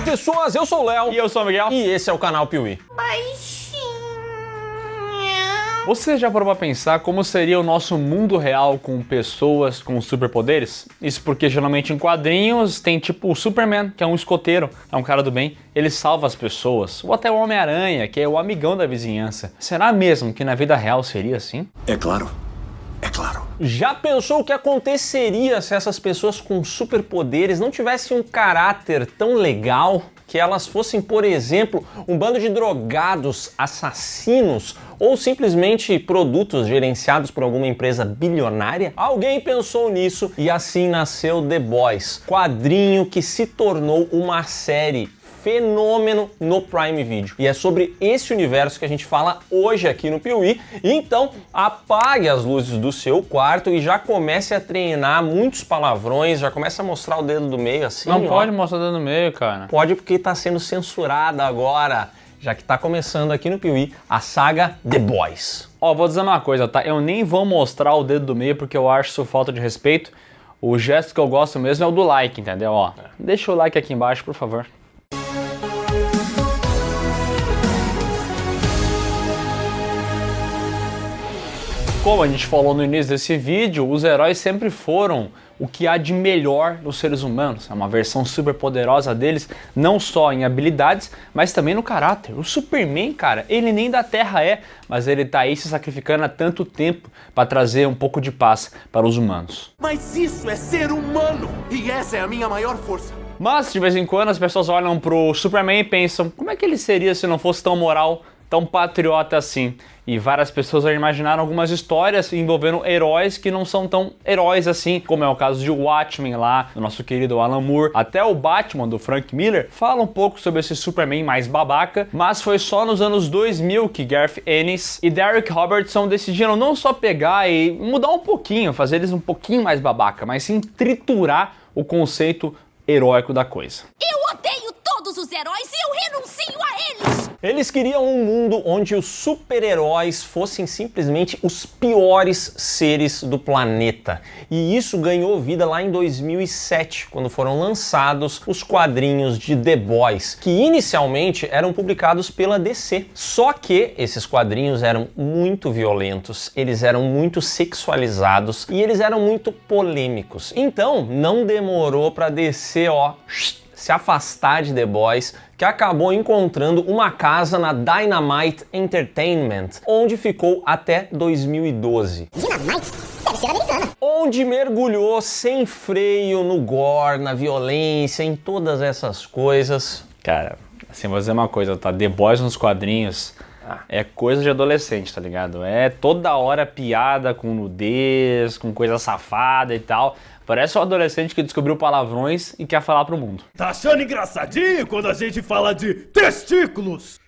Olá pessoas, eu sou o Léo. E eu sou o Miguel. E esse é o canal Piuí. Você já parou pra pensar como seria o nosso mundo real com pessoas com superpoderes? Isso porque geralmente em quadrinhos tem tipo o Superman, que é um escoteiro, é um cara do bem, ele salva as pessoas. Ou até o Homem-Aranha, que é o amigão da vizinhança. Será mesmo que na vida real seria assim? É claro. É claro. Já pensou o que aconteceria se essas pessoas com superpoderes não tivessem um caráter tão legal? Que elas fossem, por exemplo, um bando de drogados, assassinos ou simplesmente produtos gerenciados por alguma empresa bilionária? Alguém pensou nisso e assim nasceu The Boys, quadrinho que se tornou uma série fenômeno no Prime Video. E é sobre esse universo que a gente fala hoje aqui no Piuí. Então apague as luzes do seu quarto e já comece a treinar muitos palavrões, já comece a mostrar o dedo do meio assim. Não pode mostrar o dedo do meio, cara. Pode porque tá sendo censurada agora, já que tá começando aqui no Piuí a saga The Boys. Ó, vou dizer uma coisa, tá? Eu nem vou mostrar o dedo do meio porque eu acho isso falta de respeito. O gesto que eu gosto mesmo é o do like, entendeu? Ó, deixa o like aqui embaixo, por favor. Como a gente falou no início desse vídeo, os heróis sempre foram o que há de melhor nos seres humanos. É uma versão super poderosa deles, não só em habilidades, mas também no caráter. O Superman, cara, ele nem da Terra é, mas ele tá aí se sacrificando há tanto tempo para trazer um pouco de paz para os humanos. Mas isso é ser humano! E essa é a minha maior força. Mas, de vez em quando, as pessoas olham pro Superman e pensam, como é que ele seria se não fosse tão moral, tão patriota assim? E várias pessoas já imaginaram algumas histórias envolvendo heróis que não são tão heróis assim, como é o caso de Watchmen lá, do nosso querido Alan Moore. Até o Batman, do Frank Miller, fala um pouco sobre esse Superman mais babaca, mas foi só nos anos 2000 que Garth Ennis e Derek Robertson decidiram não só pegar e mudar um pouquinho, fazer eles um pouquinho mais babaca, mas sim triturar o conceito heróico da coisa. Eu odeio todos os heróis e eu renuncio a eles! Eles queriam um mundo onde os super-heróis fossem simplesmente os piores seres do planeta. E isso ganhou vida lá em 2007, quando foram lançados os quadrinhos de The Boys, que inicialmente eram publicados pela DC. Só que esses quadrinhos eram muito violentos, eles eram muito sexualizados e eles eram muito polêmicos. Então, não demorou para DC, se afastar de The Boys, que acabou encontrando uma casa na Dynamite Entertainment, onde ficou até 2012. Dynamite? Deve ser americana. Onde mergulhou sem freio no gore, na violência, em todas essas coisas. Cara, assim, vou dizer uma coisa, tá? The Boys nos quadrinhos é coisa de adolescente, tá ligado? É toda hora piada com nudez, com coisa safada e tal. Parece um adolescente que descobriu palavrões e quer falar pro mundo. Tá achando engraçadinho quando a gente fala de testículos?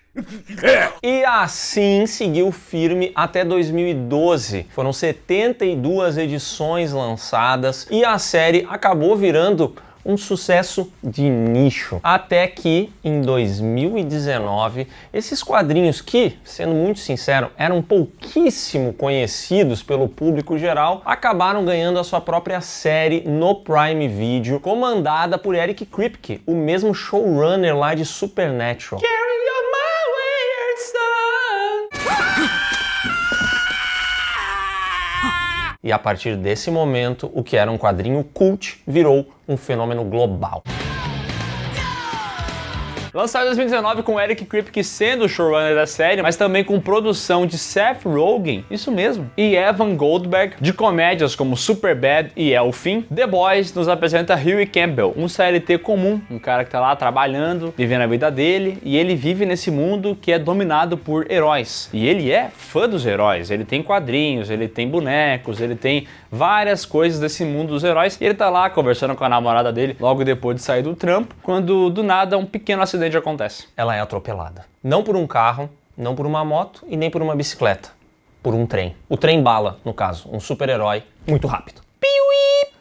E assim seguiu firme até 2012. Foram 72 edições lançadas e a série acabou virando um sucesso de nicho. Até que, em 2019, esses quadrinhos que, sendo muito sincero, eram pouquíssimo conhecidos pelo público geral, acabaram ganhando a sua própria série no Prime Video, comandada por Eric Kripke, o mesmo showrunner lá de Supernatural. E a partir desse momento, o que era um quadrinho cult virou um fenômeno global. Lançado em 2019 com Eric Kripke sendo o showrunner da série, mas também com produção de Seth Rogen, isso mesmo, e Evan Goldberg, de comédias como Superbad e É o Fim, The Boys nos apresenta Huey Campbell, um CLT comum, um cara que tá lá trabalhando, vivendo a vida dele, e ele vive nesse mundo que é dominado por heróis. E ele é fã dos heróis, ele tem quadrinhos, ele tem bonecos, ele tem várias coisas desse mundo dos heróis, e ele tá lá conversando com a namorada dele logo depois de sair do trampo, quando do nada um pequeno acidente acontece. Ela é atropelada. Não por um carro, não por uma moto e nem por uma bicicleta. Por um trem. O trem bala, no caso. Um super-herói muito rápido. Piuí!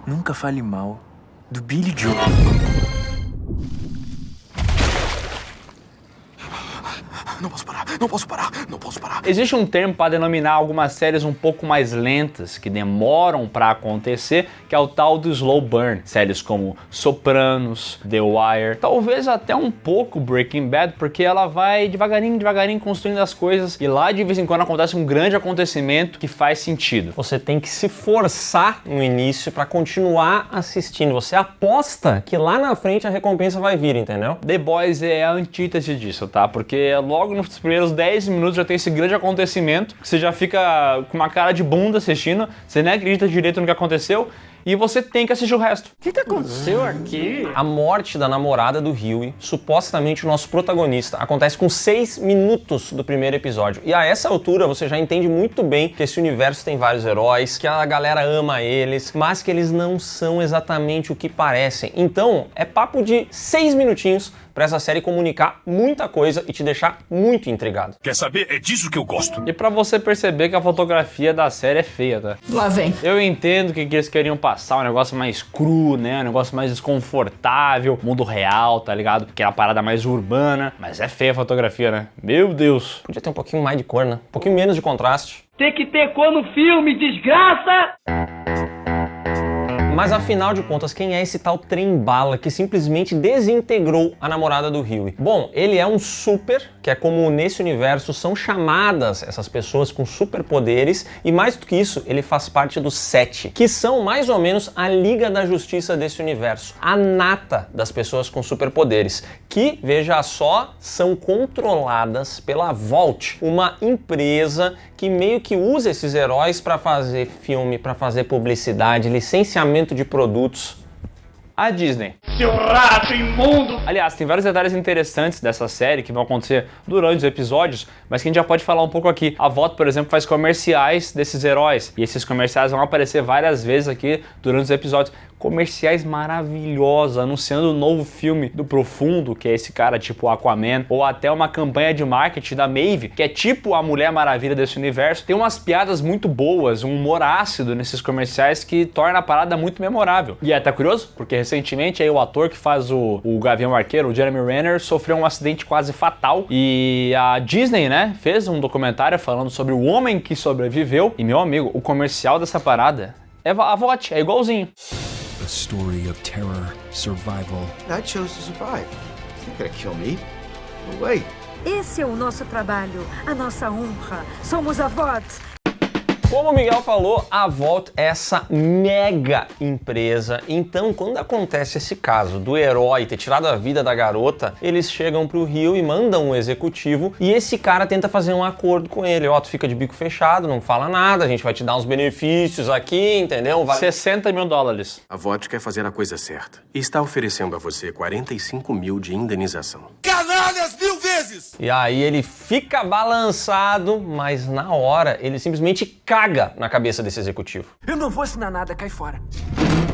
Nunca fale mal do Billy Joe. Não posso parar. Não posso parar. Não posso parar. Existe um termo para denominar algumas séries um pouco mais lentas, que demoram para acontecer, que é o tal do slow burn. Séries como Sopranos, The Wire, talvez até um pouco Breaking Bad, porque ela vai devagarinho, devagarinho construindo as coisas e lá de vez em quando acontece um grande acontecimento que faz sentido. Você tem que se forçar no início para continuar assistindo. Você aposta que lá na frente a recompensa vai vir, entendeu? The Boys é a antítese disso, tá? Porque logo nos primeiros 10 minutos já tem esse grande acontecimento, que você já fica com uma cara de bunda assistindo, você nem acredita direito no que aconteceu, e você tem que assistir o resto. O que aconteceu aqui? A morte da namorada do Hughie, supostamente o nosso protagonista, acontece com 6 minutos do primeiro episódio. E a essa altura você já entende muito bem que esse universo tem vários heróis, que a galera ama eles, mas que eles não são exatamente o que parecem. Então, é papo de 6 minutinhos para essa série comunicar muita coisa e te deixar muito intrigado. Quer saber? É disso que eu gosto. E pra você perceber que a fotografia da série é feia, tá? Lá vem. Eu entendo que eles queriam passar um negócio mais cru, né? Um negócio mais desconfortável, mundo real, tá ligado? Que é a parada mais urbana, mas é feia a fotografia, né? Meu Deus. Podia ter um pouquinho mais de cor, né? Um pouquinho menos de contraste. Tem que ter cor no filme, desgraça! Mas afinal de contas, quem é esse tal trem-bala que simplesmente desintegrou a namorada do Hughie? Bom, ele é um super, que é como nesse universo são chamadas essas pessoas com superpoderes, e mais do que isso, ele faz parte dos 7, que são mais ou menos a Liga da Justiça desse universo, a nata das pessoas com superpoderes, que, veja só, são controladas pela Vault, uma empresa que meio que usa esses heróis para fazer filme, para fazer publicidade, licenciamento de produtos. A Disney. Seu rato imundo! Aliás, tem vários detalhes interessantes dessa série que vão acontecer durante os episódios, mas que a gente já pode falar um pouco aqui. A Vault, por exemplo, faz comerciais desses heróis, e esses comerciais vão aparecer várias vezes aqui durante os episódios. Comerciais maravilhosos, anunciando o novo filme do Profundo, que é esse cara tipo Aquaman, ou até uma campanha de marketing da Maeve, que é tipo a Mulher Maravilha desse universo. Tem umas piadas muito boas, um humor ácido nesses comerciais que torna a parada muito memorável. E tá curioso? Porque recentemente aí o ator que faz o Gavião Arqueiro, o Jeremy Renner, sofreu um acidente quase fatal, e a Disney, né, fez um documentário falando sobre o homem que sobreviveu, e meu amigo, o comercial dessa parada é a Vault, é igualzinho. A story of terror, survival. I chose to survive. You're gonna kill me. No way. Esse é o nosso trabalho, a nossa honra. Somos a Vault. Como o Miguel falou, a Vault é essa mega empresa. Então, quando acontece esse caso do herói ter tirado a vida da garota, eles chegam pro Rio e mandam um executivo, e esse cara tenta fazer um acordo com ele. Ó, tu fica de bico fechado, não fala nada, a gente vai te dar uns benefícios aqui, entendeu? Vai... $60 mil. A Vault quer fazer a coisa certa e está oferecendo a você 45 mil de indenização. Canalhas 1000 vezes! E aí ele fica balançado, mas na hora ele simplesmente caga na cabeça desse executivo. Eu não vou assinar nada, cai fora.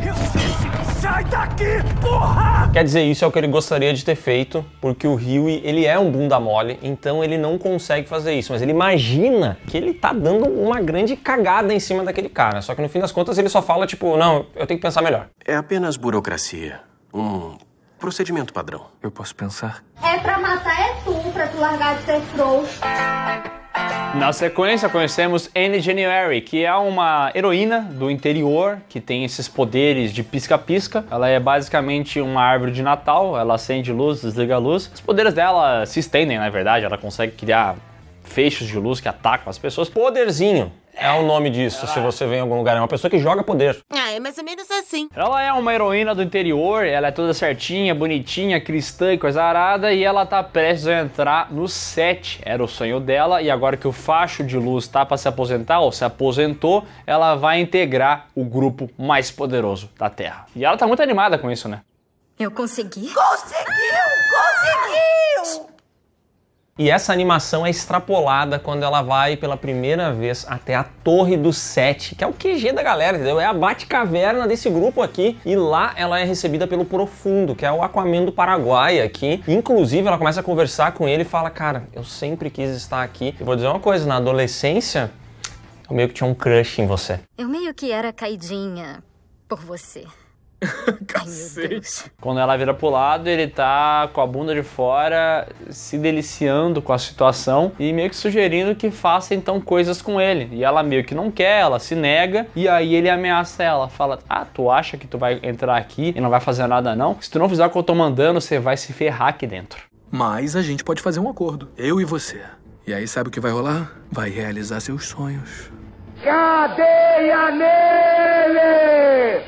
Eu disse, sai daqui, porra! Quer dizer, isso é o que ele gostaria de ter feito, porque o Hughie, ele é um bunda mole, então ele não consegue fazer isso, mas ele imagina que ele tá dando uma grande cagada em cima daquele cara, só que no fim das contas ele só fala tipo, não, eu tenho que pensar melhor. É apenas burocracia. Um procedimento padrão. Eu posso pensar? É pra matar é tu, pra tu largar de ser frouxo. Na sequência, conhecemos Annie January, que é uma heroína do interior que tem esses poderes de pisca-pisca. Ela é basicamente uma árvore de Natal, ela acende luz, desliga a luz. Os poderes dela se estendem, na verdade, ela consegue criar feixes de luz que atacam as pessoas. Poderzinho é o nome disso, se você vem em algum lugar. É uma pessoa que joga poder. Ah, é mais ou menos assim. Ela é uma heroína do interior, ela é toda certinha, bonitinha, cristã e coisa arada, e ela tá prestes a entrar no 7. Era o sonho dela, e agora que o facho de luz tá pra se aposentar, ou se aposentou, ela vai integrar o grupo mais poderoso da Terra. E ela tá muito animada com isso, né? Eu consegui. Conseguiu! E essa animação é extrapolada quando ela vai pela primeira vez até a Torre do 7, que é o QG da galera, entendeu? É a Batcaverna desse grupo aqui. E lá ela é recebida pelo Profundo, que é o Aquaman do Paraguai aqui. Inclusive, ela começa a conversar com ele e fala, cara, eu sempre quis estar aqui. Eu vou dizer uma coisa, na adolescência, eu meio que tinha um crush em você. Eu meio que era caidinha por você. Cacete. Quando ela vira pro lado, ele tá com a bunda de fora, se deliciando com a situação e meio que sugerindo que faça então coisas com ele. E ela meio que não quer, ela se nega, e aí ele ameaça ela, fala: ah, tu acha que tu vai entrar aqui e não vai fazer nada não? Se tu não fizer o que eu tô mandando, você vai se ferrar aqui dentro. Mas a gente pode fazer um acordo, eu e você. E aí sabe o que vai rolar? Vai realizar seus sonhos. Cadeia nele!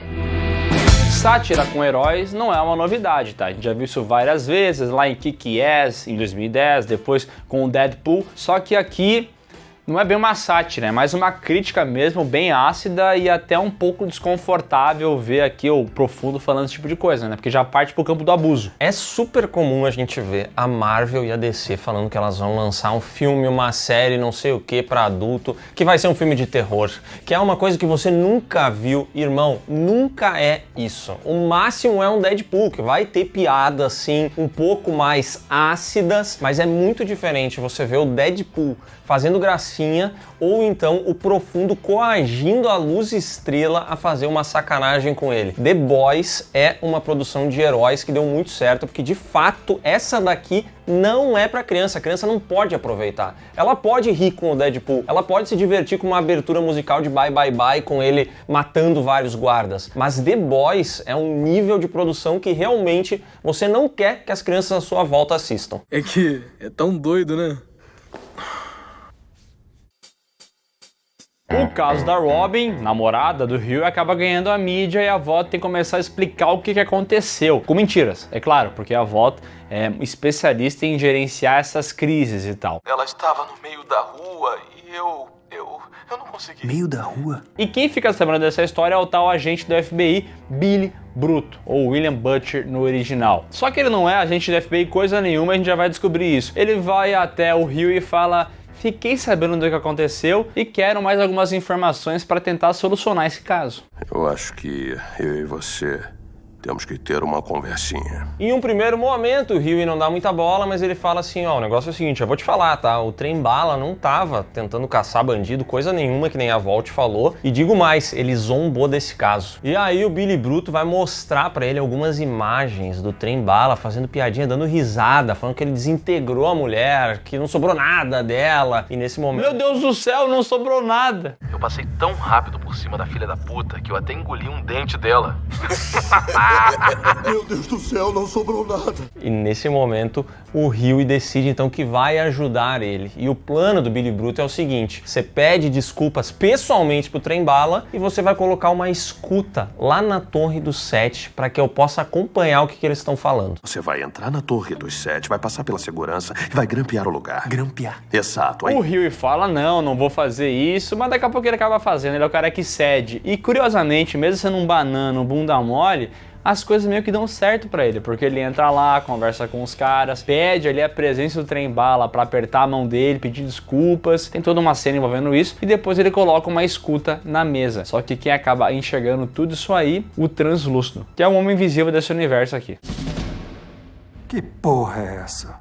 Sátira com heróis não é uma novidade, tá? A gente já viu isso várias vezes, lá em Kick-Ass, em 2010, depois com o Deadpool, só que aqui não é bem uma sátira, é mais uma crítica mesmo, bem ácida e até um pouco desconfortável ver aqui o Profundo falando esse tipo de coisa, né? Porque já parte pro campo do abuso. É super comum a gente ver a Marvel e a DC falando que elas vão lançar um filme, uma série, não sei o que, pra adulto, que vai ser um filme de terror, que é uma coisa que você nunca viu. Irmão, nunca é isso. O máximo é um Deadpool, que vai ter piadas, assim, um pouco mais ácidas, mas é muito diferente você ver o Deadpool fazendo gracinha, ou então o Profundo coagindo a Luz Estrela a fazer uma sacanagem com ele. The Boys é uma produção de heróis que deu muito certo, porque de fato essa daqui não é pra criança, a criança não pode aproveitar. Ela pode rir com o Deadpool, ela pode se divertir com uma abertura musical de Bye Bye Bye com ele matando vários guardas, mas The Boys é um nível de produção que realmente você não quer que as crianças à sua volta assistam. É que é tão doido, né? O caso da Robin, namorada do Hugh, acaba ganhando a mídia e a avó tem que começar a explicar o que aconteceu. Com mentiras, é claro, porque a avó é especialista em gerenciar essas crises e tal. Ela estava no meio da rua e eu não consegui. Meio da rua? E quem fica sabendo dessa história é o tal agente do FBI, Billy Bruto, ou William Butcher no original. Só que ele não é agente do FBI coisa nenhuma, a gente já vai descobrir isso. Ele vai até o Hugh e fala: fiquei sabendo do que aconteceu e quero mais algumas informações para tentar solucionar esse caso. Eu acho que eu e você temos que ter uma conversinha. Em um primeiro momento, o Huey não dá muita bola, mas ele fala assim: ó, o negócio é o seguinte, eu vou te falar, tá? O Trem Bala não tava tentando caçar bandido, coisa nenhuma, que nem a Volt falou. E digo mais, ele zombou desse caso. E aí o Billy Bruto vai mostrar pra ele algumas imagens do Trem Bala fazendo piadinha, dando risada, falando que ele desintegrou a mulher, que não sobrou nada dela. E nesse momento... Meu Deus do céu, não sobrou nada! Eu passei tão rápido por cima da filha da puta que eu até engoli um dente dela. Meu Deus do céu, não sobrou nada. E nesse momento, o Huey decide então que vai ajudar ele. E o plano do Billy Bruto é o seguinte: você pede desculpas pessoalmente pro Trem Bala e você vai colocar uma escuta lá na Torre do 7 para que eu possa acompanhar o que eles estão falando. Você vai entrar na Torre dos 7, vai passar pela segurança e vai grampear o lugar. Grampear? Exato. Aí... O Huey fala: não vou fazer isso, mas daqui a pouco ele acaba fazendo, ele é o cara que cede. E curiosamente, mesmo sendo um banana, um bunda mole, as coisas meio que dão certo pra ele, porque ele entra lá, conversa com os caras, pede ali a presença do Trem Bala pra apertar a mão dele, pedir desculpas, tem toda uma cena envolvendo isso, e depois ele coloca uma escuta na mesa. Só que quem acaba enxergando tudo isso aí, o Translúcido, que é o homem invisível desse universo aqui. Que porra é essa?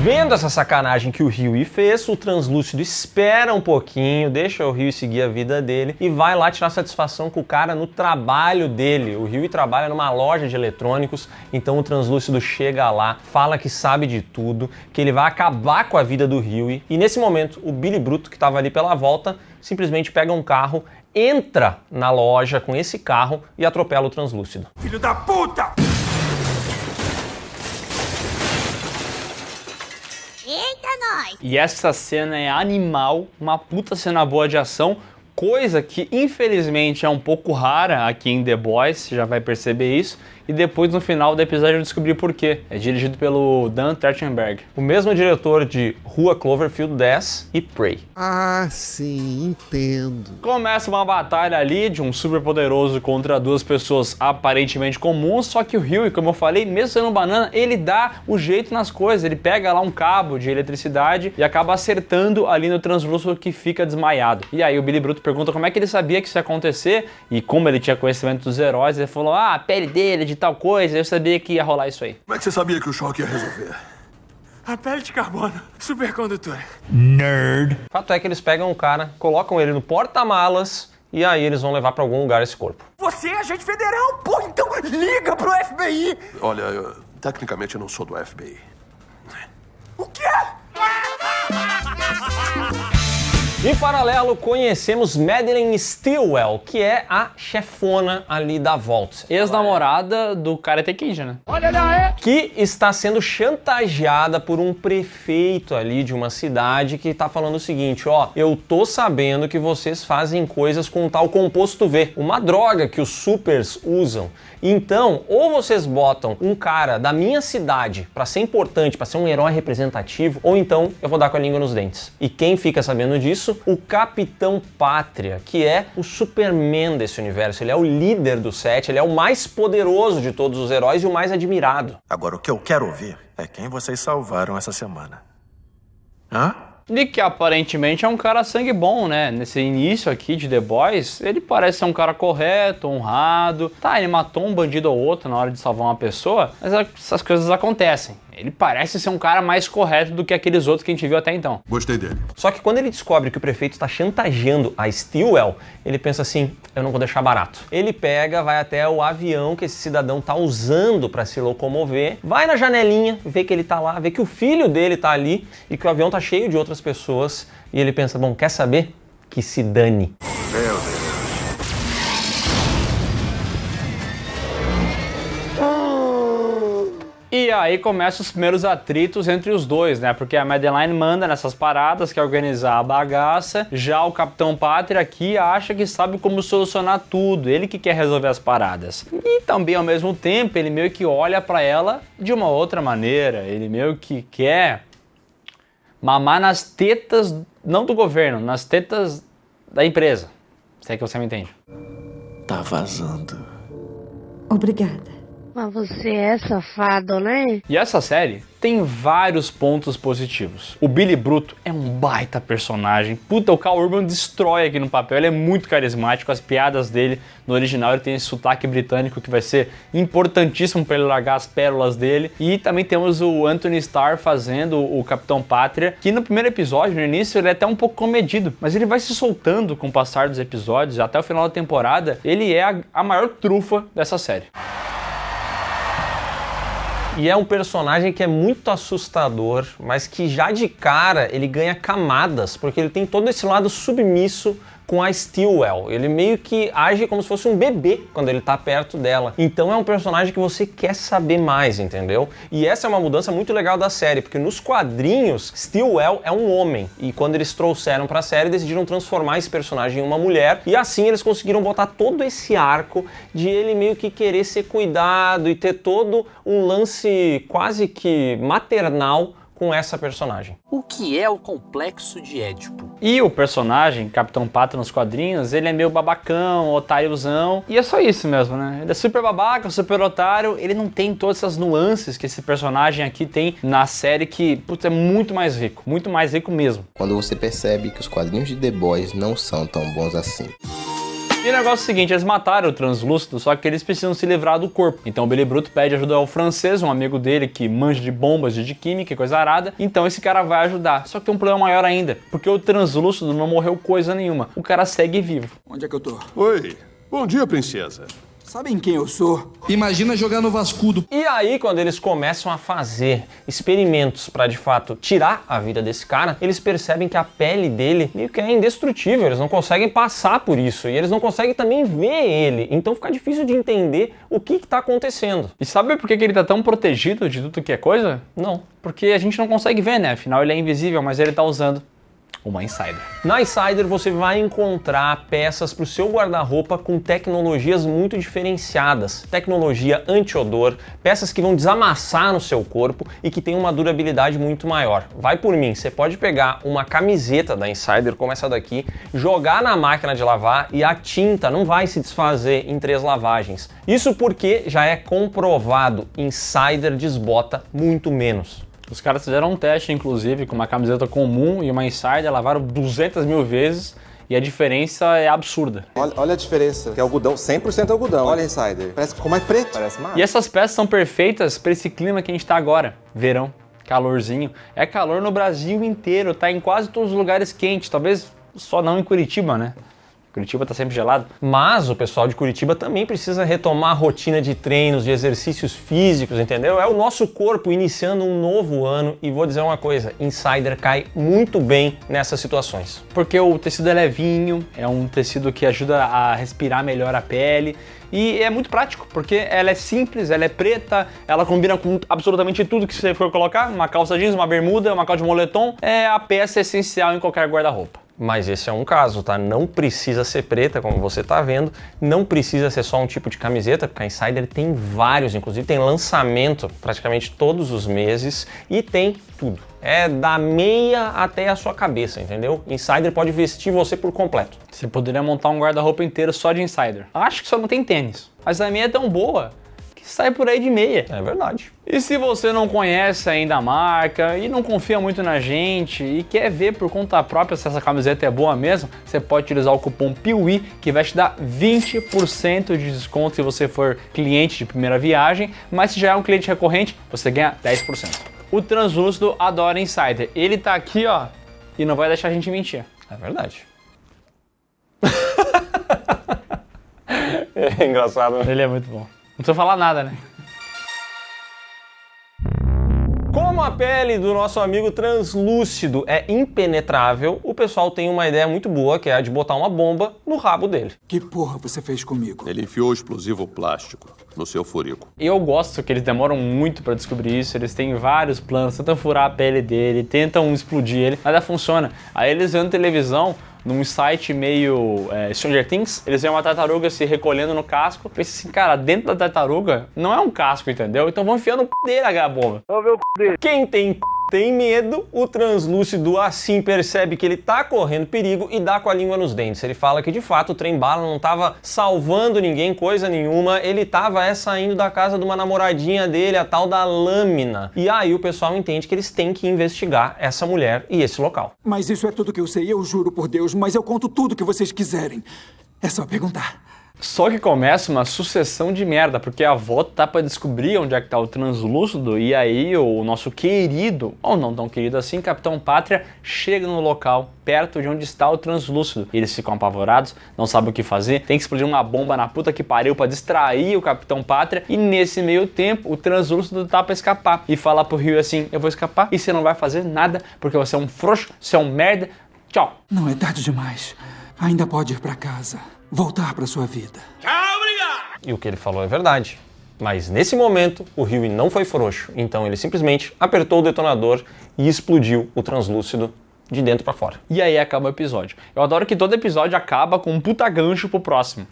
Vendo essa sacanagem que o Huey fez, o Translúcido espera um pouquinho, deixa o Huey seguir a vida dele e vai lá tirar satisfação com o cara no trabalho dele. O Huey trabalha numa loja de eletrônicos, então o Translúcido chega lá, fala que sabe de tudo, que ele vai acabar com a vida do Huey. E nesse momento, o Billy Bruto, que estava ali pela volta, simplesmente pega um carro, entra na loja com esse carro e atropela o Translúcido. Filho da puta! Eita, nós! E essa cena é animal, uma puta cena boa de ação, coisa que infelizmente é um pouco rara aqui em The Boys, você já vai perceber isso, e depois no final do episódio eu descobri por quê. É dirigido pelo Dan Trachtenberg. O mesmo diretor de Rua Cloverfield 10 e Prey. Ah, sim, entendo. Começa uma batalha ali de um super poderoso contra duas pessoas aparentemente comuns, só que o Huey, como eu falei, mesmo sendo um banana, ele dá o jeito nas coisas, ele pega lá um cabo de eletricidade e acaba acertando ali no Translúcido que fica desmaiado. E aí o Billy Bruto pergunta como é que ele sabia que isso ia acontecer, e como ele tinha conhecimento dos heróis, ele falou: ah, a pele dele de tal coisa, eu sabia que ia rolar isso aí. Como é que você sabia que o choque ia resolver? A pele de carbono, supercondutora. Nerd. O fato é que eles pegam o cara, colocam ele no porta-malas e aí eles vão levar pra algum lugar esse corpo. Você é agente federal, pô, então liga pro FBI! Olha, tecnicamente eu não sou do FBI. O quê? Em paralelo, conhecemos Madeleine Stillwell, que é a chefona ali da Vault. Ex-namorada do Karate Kid, né? Que está sendo chantageada por um prefeito ali de uma cidade que tá falando o seguinte, ó, eu tô sabendo que vocês fazem coisas com tal composto V, uma droga que os supers usam. Então, ou vocês botam um cara da minha cidade pra ser importante, pra ser um herói representativo, ou então eu vou dar com a língua nos dentes. E quem fica sabendo disso? O Capitão Pátria, que é o Superman desse universo. Ele é o líder do set, ele é o mais poderoso de todos os heróis e o mais admirado. Agora, o que eu quero ouvir é quem vocês salvaram essa semana. Hã? E que aparentemente é um cara sangue bom, né? Nesse início aqui de The Boys, ele parece ser um cara correto, honrado. Tá, ele matou um bandido ou outro na hora de salvar uma pessoa, mas essas coisas acontecem. Ele parece ser um cara mais correto do que aqueles outros que a gente viu até então. Gostei dele. Só que quando ele descobre que o prefeito está chantageando a Stillwell, ele pensa assim, eu não vou deixar barato. Ele pega, vai até o avião que esse cidadão tá usando para se locomover, vai na janelinha, vê que ele tá lá, vê que o filho dele tá ali e que o avião tá cheio de outras pessoas e ele pensa, bom, quer saber? Que se dane. Meu Deus. E aí começam os primeiros atritos entre os dois, né? Porque a Madeleine manda nessas paradas, quer organizar a bagaça. Já o Capitão Pátria aqui acha que sabe como solucionar tudo, ele que quer resolver as paradas. E também, ao mesmo tempo, ele meio que olha pra ela de uma outra maneira. Ele meio que quer mamar nas tetas, não do governo, nas tetas da empresa. Se é que você me entende. Tá vazando. Obrigada. Mas você é safado, né? E essa série tem vários pontos positivos. O Billy Bruto é um baita personagem. Puta, o Karl Urban destrói aqui no papel. Ele é muito carismático. As piadas dele no original, ele tem esse sotaque britânico que vai ser importantíssimo para ele largar as pérolas dele. E também temos o Anthony Starr fazendo o Capitão Pátria, que no primeiro episódio, no início, ele é até um pouco comedido, mas ele vai se soltando com o passar dos episódios. Até o final da temporada, ele é a maior trufa dessa série. E é um personagem que é muito assustador, mas que já de cara ele ganha camadas, porque ele tem todo esse lado submisso com a Stillwell. Ele meio que age como se fosse um bebê quando ele tá perto dela. Então é um personagem que você quer saber mais, entendeu? E essa é uma mudança muito legal da série, porque nos quadrinhos, Stillwell é um homem. E quando eles trouxeram pra série, decidiram transformar esse personagem em uma mulher. E assim eles conseguiram botar todo esse arco de ele meio que querer ser cuidado e ter todo um lance quase que maternal com essa personagem. O que é o Complexo de Édipo? E o personagem, Capitão Pátria nos quadrinhos, ele é meio babacão, otáriozão, e é só isso mesmo, né? Ele é super babaca, super otário, ele não tem todas essas nuances que esse personagem aqui tem na série que, putz, é muito mais rico mesmo. Quando você percebe que os quadrinhos de The Boys não são tão bons assim. E o negócio é o seguinte, eles mataram o Translúcido, só que eles precisam se livrar do corpo. Então o Billy Bruto pede ajuda ao francês, um amigo dele que manja de bombas, de química e coisa arada. Então esse cara vai ajudar. Só que tem um problema maior ainda, porque o Translúcido não morreu coisa nenhuma. O cara segue vivo. Onde é que eu tô? Oi, bom dia, princesa. Sabem quem eu sou? Imagina jogar no Vascudo. E aí, quando eles começam a fazer experimentos para de fato tirar a vida desse cara, eles percebem que a pele dele meio que é indestrutível, eles não conseguem passar por isso e eles não conseguem também ver ele, então fica difícil de entender o que tá acontecendo. E sabe por que ele tá tão protegido de tudo que é coisa? Não. Porque a gente não consegue ver, né? Afinal ele é invisível, mas ele tá usando uma Insider. Na Insider você vai encontrar peças para o seu guarda-roupa com tecnologias muito diferenciadas, tecnologia anti-odor, peças que vão desamassar no seu corpo e que tem uma durabilidade muito maior. Vai por mim, você pode pegar uma camiseta da Insider como essa daqui, jogar na máquina de lavar e a tinta não vai se desfazer em 3 lavagens. Isso porque já é comprovado, Insider desbota muito menos. Os caras fizeram um teste, inclusive, com uma camiseta comum e uma Insider, lavaram 200 mil vezes e a diferença é absurda. Olha a diferença, que é algodão, 100% algodão. Olha a Insider, parece que ficou mais preto. Parece mais. E essas peças são perfeitas para esse clima que a gente tá agora, verão, calorzinho. É calor no Brasil inteiro, tá em quase todos os lugares quentes, talvez só não em Curitiba, né? Curitiba tá sempre gelado. Mas o pessoal de Curitiba também precisa retomar a rotina de treinos, de exercícios físicos, entendeu? É o nosso corpo iniciando um novo ano e vou dizer uma coisa, Insider cai muito bem nessas situações. Porque o tecido é levinho, é um tecido que ajuda a respirar melhor a pele e é muito prático, porque ela é simples, ela é preta, ela combina com absolutamente tudo que você for colocar, uma calça jeans, uma bermuda, uma calça de moletom, é a peça essencial em qualquer guarda-roupa. Mas esse é um caso, tá? Não precisa ser preta, como você tá vendo, não precisa ser só um tipo de camiseta, porque a Insider tem vários, inclusive tem lançamento praticamente todos os meses e tem tudo. É da meia até a sua cabeça, entendeu? Insider pode vestir você por completo. Você poderia montar um guarda-roupa inteiro só de Insider. Acho que só não tem tênis, mas a meia é tão boa que sai por aí de meia. É verdade. E se você não conhece ainda a marca e não confia muito na gente e quer ver por conta própria se essa camiseta é boa mesmo, você pode utilizar o cupom PIUI que vai te dar 20% de desconto se você for cliente de primeira viagem, mas se já é um cliente recorrente, você ganha 10%. O Translúcido adora Insider. Ele tá aqui, ó, e não vai deixar a gente mentir. É verdade. É engraçado, né? Ele é muito bom. Não precisa falar nada, né? Como a pele do nosso amigo translúcido é impenetrável, o pessoal tem uma ideia muito boa, que é a de botar uma bomba no rabo dele. Que porra você fez comigo? Ele enfiou explosivo plástico no seu furico. Eu gosto que eles demoram muito pra descobrir isso, eles têm vários planos, tentam furar a pele dele, tentam explodir ele, nada funciona. Aí eles vendo televisão, num site meio Stranger Things, eles veem uma tartaruga se recolhendo no casco, pensa assim, cara, dentro da tartaruga não é um casco, entendeu? Então vão enfiando no c dele a bomba. Vamos ver o c dele. Quem tem c tem medo, o translúcido assim percebe que ele tá correndo perigo e dá com a língua nos dentes. Ele fala que de fato o trem-bala não tava salvando ninguém, coisa nenhuma, ele tava saindo da casa de uma namoradinha dele, a tal da Lâmina. E aí o pessoal entende que eles têm que investigar essa mulher e esse local. Mas isso é tudo que eu sei, eu juro por Deus, mas eu conto tudo que vocês quiserem. É só perguntar. Só que começa uma sucessão de merda, porque a avó tá pra descobrir onde é que tá o translúcido e aí o nosso querido, ou não tão querido assim, Capitão Pátria, chega no local, perto de onde está o translúcido. Eles ficam apavorados, não sabem o que fazer, tem que explodir uma bomba na puta que pariu pra distrair o Capitão Pátria e nesse meio tempo o translúcido tá pra escapar e fala pro Rio assim, eu vou escapar e você não vai fazer nada porque você é um frouxo, você é um merda, tchau. Não é tarde demais, ainda pode ir pra casa. Voltar para sua vida. Tchau, obrigado! E o que ele falou é verdade. Mas nesse momento, o Huey não foi frouxo. Então ele simplesmente apertou o detonador e explodiu o translúcido de dentro para fora. E aí acaba o episódio. Eu adoro que todo episódio acaba com um puta gancho pro próximo.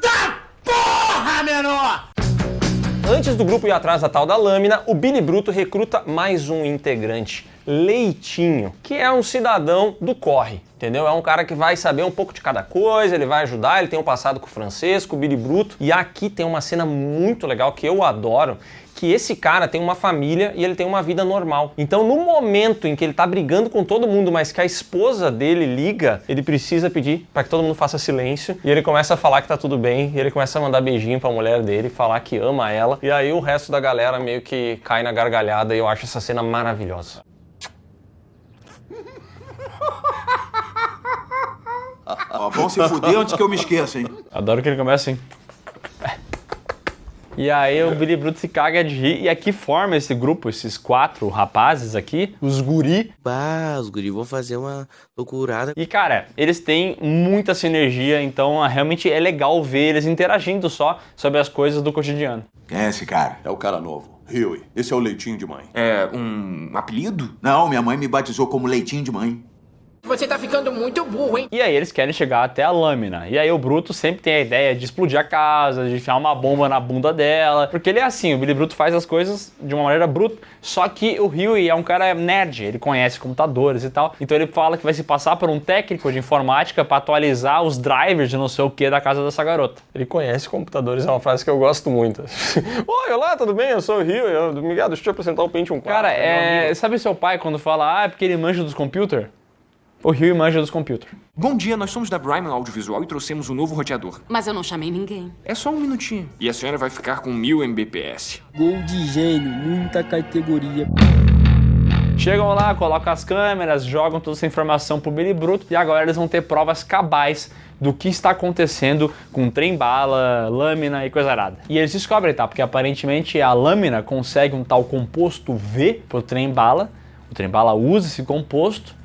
Tá porra, menor! Antes do grupo ir atrás da tal da Lâmina, o Billy Bruto recruta mais um integrante, Leitinho, que é um cidadão do corre, entendeu? É um cara que vai saber um pouco de cada coisa, ele vai ajudar, ele tem um passado com o Francesco, o Billy Bruto, e aqui tem uma cena muito legal que eu adoro, que esse cara tem uma família e ele tem uma vida normal. Então no momento em que ele tá brigando com todo mundo, mas que a esposa dele liga, ele precisa pedir para que todo mundo faça silêncio, e ele começa a falar que tá tudo bem, e ele começa a mandar beijinho pra mulher dele, falar que ama ela, e aí o resto da galera meio que cai na gargalhada, e eu acho essa cena maravilhosa. Vão se fuder antes que eu me esqueça, hein? Adoro que ele começa assim. E aí o Billy Bruto se caga de rir, e aqui forma esse grupo, esses 4 rapazes aqui, os guri. Os guri vão fazer uma loucurada. E cara, eles têm muita sinergia, então realmente é legal ver eles interagindo só sobre as coisas do cotidiano. Quem é esse cara? É o cara novo, Huey. Esse é o Leitinho de Mãe. É um apelido? Não, minha mãe me batizou como Leitinho de Mãe. Você tá ficando muito burro, hein? E aí eles querem chegar até a Lâmina. E aí o Bruto sempre tem a ideia de explodir a casa, de enfiar uma bomba na bunda dela. Porque ele é assim, o Billy Bruto faz as coisas de uma maneira bruta. Só que o Huey é um cara nerd, ele conhece computadores e tal. Então ele fala que vai se passar por um técnico de informática pra atualizar os drivers de não sei o que da casa dessa garota. Ele conhece computadores, é uma frase que eu gosto muito. Oi, olá, tudo bem? Eu sou o Huey. Obrigado, deixa eu te apresentar o Pentium 4. Cara, sabe seu pai quando fala, é porque ele manja dos computers? O Huey manja dos computers. Bom dia, nós somos da Bryman Audiovisual e trouxemos um novo roteador. Mas eu não chamei ninguém. É só um minutinho. E a senhora vai ficar com 1000 Mbps. Gol de gênio, muita categoria. Chegam lá, colocam as câmeras, jogam toda essa informação pro Billy Bruto e agora eles vão ter provas cabais do que está acontecendo com trem-bala, lâmina e coisa arada. E eles descobrem, tá? Porque aparentemente a lâmina consegue um tal composto V pro trem-bala. O trem-bala usa esse composto.